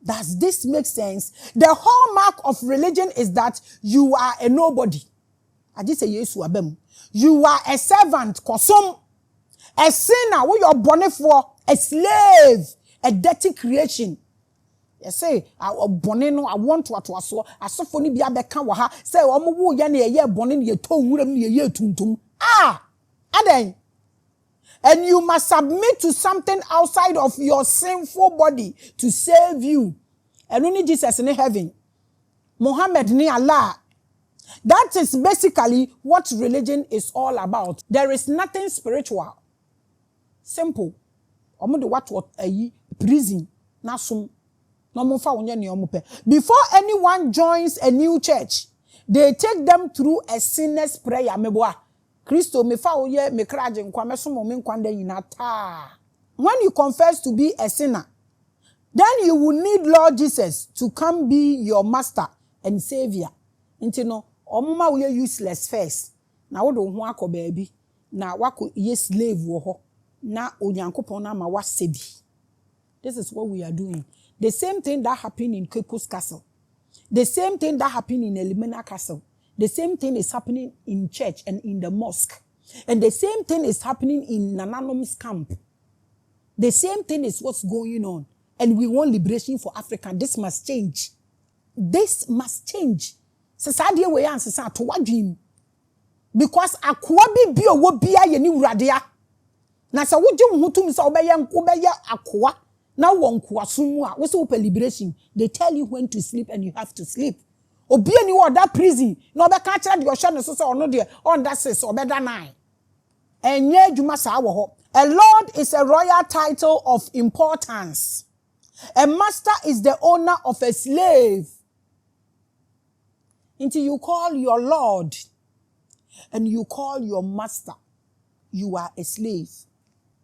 Does this make sense? The hallmark of religion is that you are a nobody. I just say yes, you are a servant, a sinner, who you are born for, a slave, a dirty creation. You say, I want what was so. I saw for me be a bekan say, Omu yan ye born ye tongue, ye tum. Aden. And you must submit to something outside of your sinful body to save you. And only Jesus in heaven. Muhammad ni Allah. That is basically what religion is all about. There is nothing spiritual. Simple. What prison. Before anyone joins a new church, they take them through a sinner's prayer. Christo me fa oye me kraje nkwa me somo me nkwanda yina ta. When you confess to be a sinner, then you will need Lord Jesus to come be your master and savior. Inti no, omuma we useless first. Na wo do ho akọ baabi. Na wako ye slave wo ho. Na onyankopon na ma wasebi. This is what we are doing. The same thing that happened in Kepu's castle. The same thing that happened in Elimina castle. The same thing is happening in church and in the mosque. And the same thing is happening in Nananom's camp. The same thing is what's going on. And we want liberation for Africa. This must change. This must change. Society we are to what dream? Because akwa bi owo bia ye ni urade a. Na sa wo je wo tum sa obeye akwa na wo nkwa sumu a wo se wo liberation. They tell you when to sleep and you have to sleep. Obi ani wo that prison na obeka kire de ohwe no so so ono de on that says obeda 9. Enye adwuma sa wo ho. A lord is a royal title of importance. A master is the owner of a slave. Until you call your lord and you call your master, you are a slave.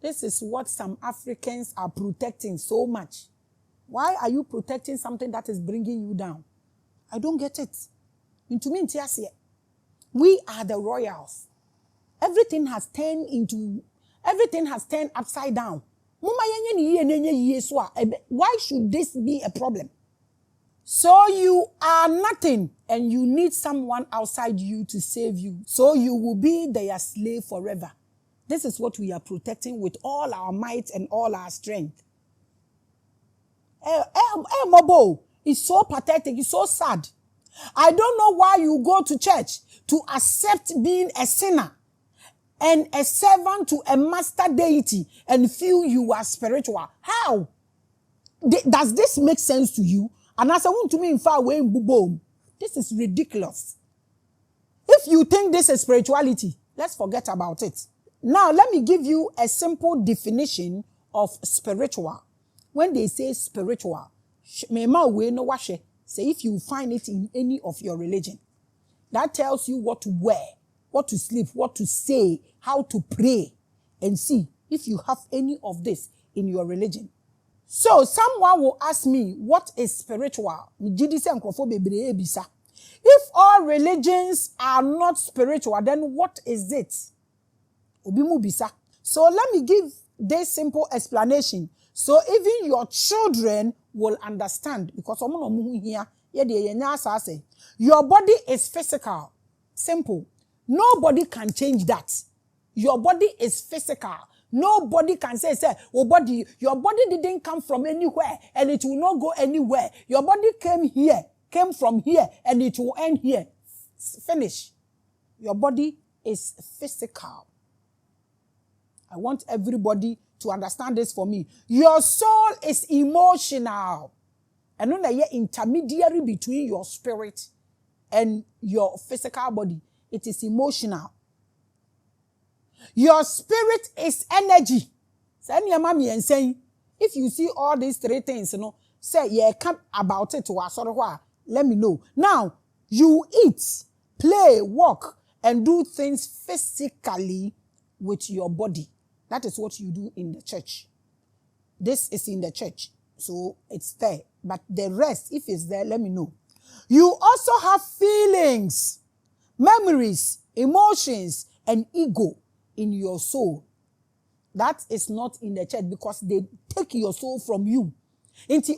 This is what some Africans are protecting so much. Why are you protecting something that is bringing you down? I don't get it. We are the royals. Everything has turned upside down. Why should this be a problem? So you are nothing and you need someone outside you to save you. So you will be their slave forever. This is what we are protecting with all our might and all our strength. Mobo, it's so pathetic, it's so sad. I don't know why you go to church to accept being a sinner and a servant to a master deity and feel you are spiritual. How? Does this make sense to you? And as I want to me in far away, boom. This is ridiculous. If you think this is spirituality, let's forget about it. Now, let me give you a simple definition of spiritual. When they say spiritual, say if you find it in any of your religion, that tells you what to wear, what to sleep, what to say, how to pray, and see if you have any of this in your religion. So someone will ask me, what is spiritual? If all religions are not spiritual, then what is it? So let me give this simple explanation. So even your children will understand. Because your body is physical. Simple. Nobody can change that. Your body is physical. Nobody can say, your body didn't come from anywhere and it will not go anywhere. Your body came from here and it will end here. Finish. Your body is physical. I want everybody to understand this for me. Your soul is emotional. And when they are intermediary between your spirit and your physical body, it is emotional. Your spirit is energy. If you see all these three things, say, yeah, come about it. Let me know. Now, you eat, play, walk, and do things physically with your body. That is what you do in the church. This is in the church. So it's there. But the rest, if it's there, let me know. You also have feelings, memories, emotions, and ego in your soul. That is not in the church because they take your soul from you.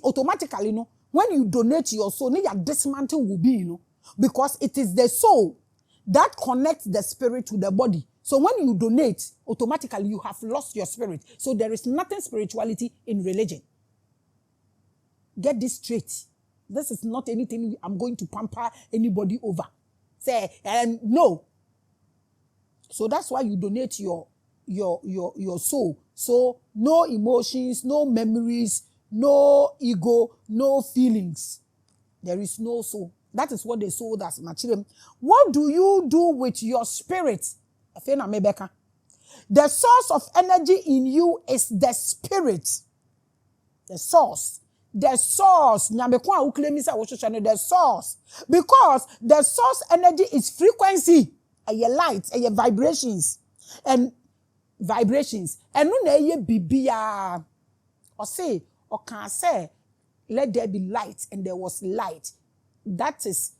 Automatically, when you donate your soul, your dismantle will be, because it is the soul that connects the spirit to the body. So when you donate, automatically you have lost your spirit. So there is nothing spirituality in religion. Get this straight. This is not anything I'm going to pamper anybody over. Say, no. So that's why you donate your soul. So no emotions, no memories, no ego, no feelings. There is no soul. That is what the soul does. What do you do with your spirit? The source of energy in you is the spirit. The source. The source. The source. Because the source energy is frequency. A light, a vibrations. And vibrations. And no ye bibia. Or say, or can say, let there be light, and there was light. That is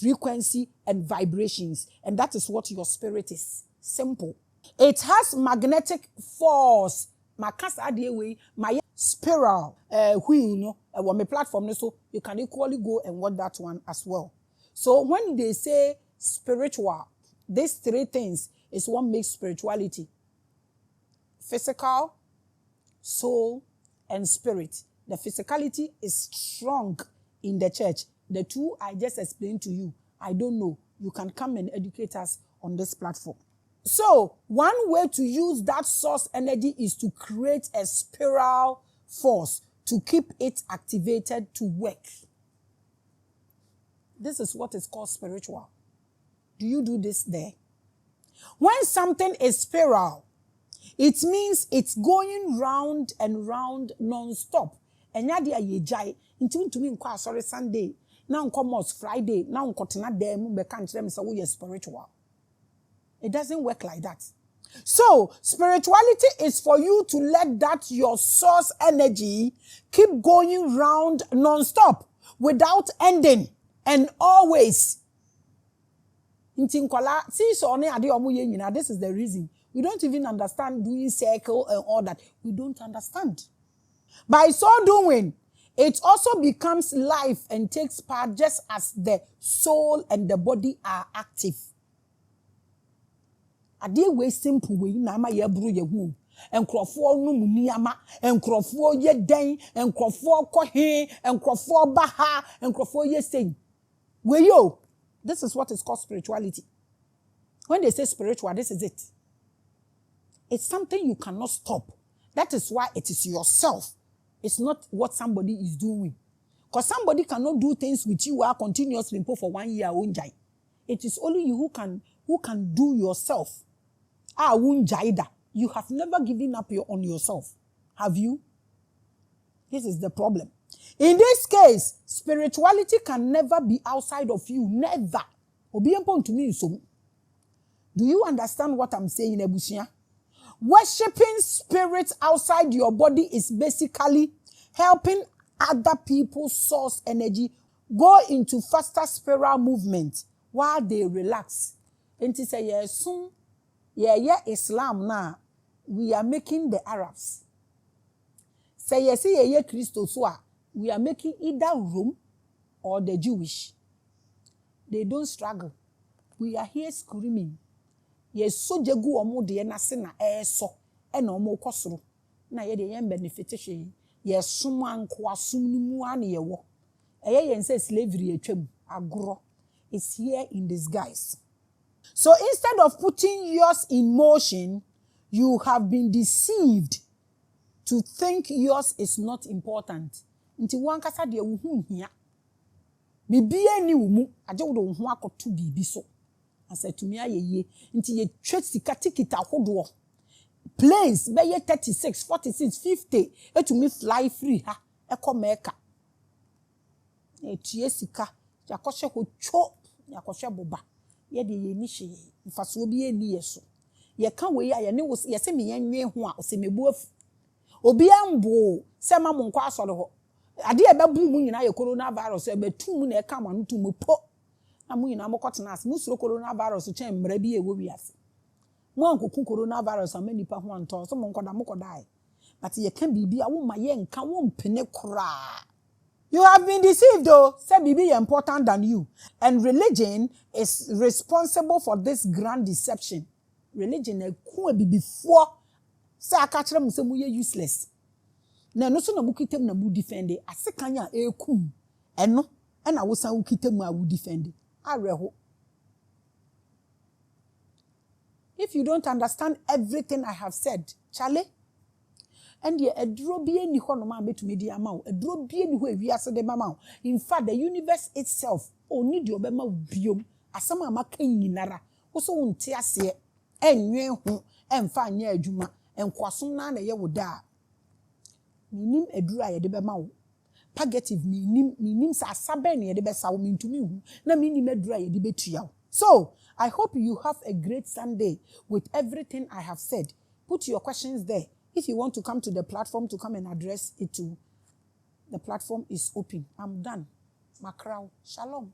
frequency, and vibrations. And that is what your spirit is. Simple. It has magnetic force. My spiral wheel, no, on my platform, so you can equally go and watch that one as well. So when they say spiritual, these three things is what makes spirituality: physical, soul, and spirit. The physicality is strong in the church. The two I just explained to you, I don't know. You can come and educate us on this platform. So one way to use that source energy is to create a spiral force to keep it activated to work. This is what is called spiritual. Do you do this there? When something is spiral, it means it's going round and round non-stop. And yadi ayejai into me nkwa sorry Sunday. Now come Friday. Now nkotena dem be kan kire me say we spiritual. It doesn't work like that. So spirituality is for you to let that your source energy keep going round non-stop without ending and always. This is the reason. We don't even understand doing circle and all that. We don't understand. By so doing, it also becomes life and takes part just as the soul and the body are active. Ade we simple we na ma ye buru ye hu. Enkrofo no mu niama, enkrofo ye den, enkrofo kɔ he, enkrofo ba ha, enkrofo ye sei. We yo, this is what is called spirituality. When they say spiritual, this is it. It's something you cannot stop. That is why it is yourself. It's not what somebody is doing. Because somebody cannot do things with you continuously for 1 year. It is only you who can do yourself. You have never given up on yourself. Have you? This is the problem. In this case, spirituality can never be outside of you. Never. Do you understand what I'm saying, Ebusia? Worshipping spirits outside your body is basically helping other people's source energy go into faster spiral movement while they relax. And to say, yes, soon, yeah, Islam now, we are making the Arabs. Say, yes, yeah, Christos, we are making either Rome or the Jewish. They don't struggle. We are here screaming. Yes, so jagu omo de na se na eso e na omo kosoro na ye de yen benefit hwe yes sum anko asum ni mu an ye wo eye yen say slavery atwam agoro is here in disguise. So instead of putting yours in motion, you have been deceived to think yours is not important. Nti wankasa de wo hu hia bibia ni wo mu aje wo hu akoto bibi so. I said to me, ye, until you trade the catikita hodo. Planes, be 36, 46, 50. Et to me fly free, ha, eko meka. Sika, yakoshe ho cho, yakoshe boba. Ye de ye nishi, mfasobi ye ni yeso. Ye kan we ya ne was ye se me yenwe ho a, o se mebu afu. Obi ambo, se ma mo nkwa asore ho. Ade e be bu mu nyina ye coronavirus e be tu mu na e ka ma no tu mu po. Na mu nyina mokɔtena ase musuro coronavirus chen mmara bi ewo wiase mu ankoku coronavirus amanipa ho anto so mo nkoda mokodae but ye kan bibi a wo ma ye nka wo mpene kora. You have been deceived though. Say bibi is important than you, and religion is responsible for this grand deception. Religion e ku bibifo say aka kire mu se mu ye useless na no so na mu kitem na mu defend asekanya ekum eno na wo san wo kitem a wo defend. If you don't understand everything I have said, Charlie, and ye a drobie ni ho no ma betumi di ama wo a drobie ni ho ewiase de mama. In fact, the universe itself only di obema biom asama amaka nyinara wo so wonte ase enwe ho emfa anya adwuma enkwasom na ye wo da minim edura ye de bema wo purgative minim sa sabe ne ye de besa wo mintumi hu na minim edura ye de betua. So I hope you have a great Sunday with everything I have said. Put your questions there. If you want to come to the platform to come and address it too, the platform is open. I'm done. Makrao. Shalom.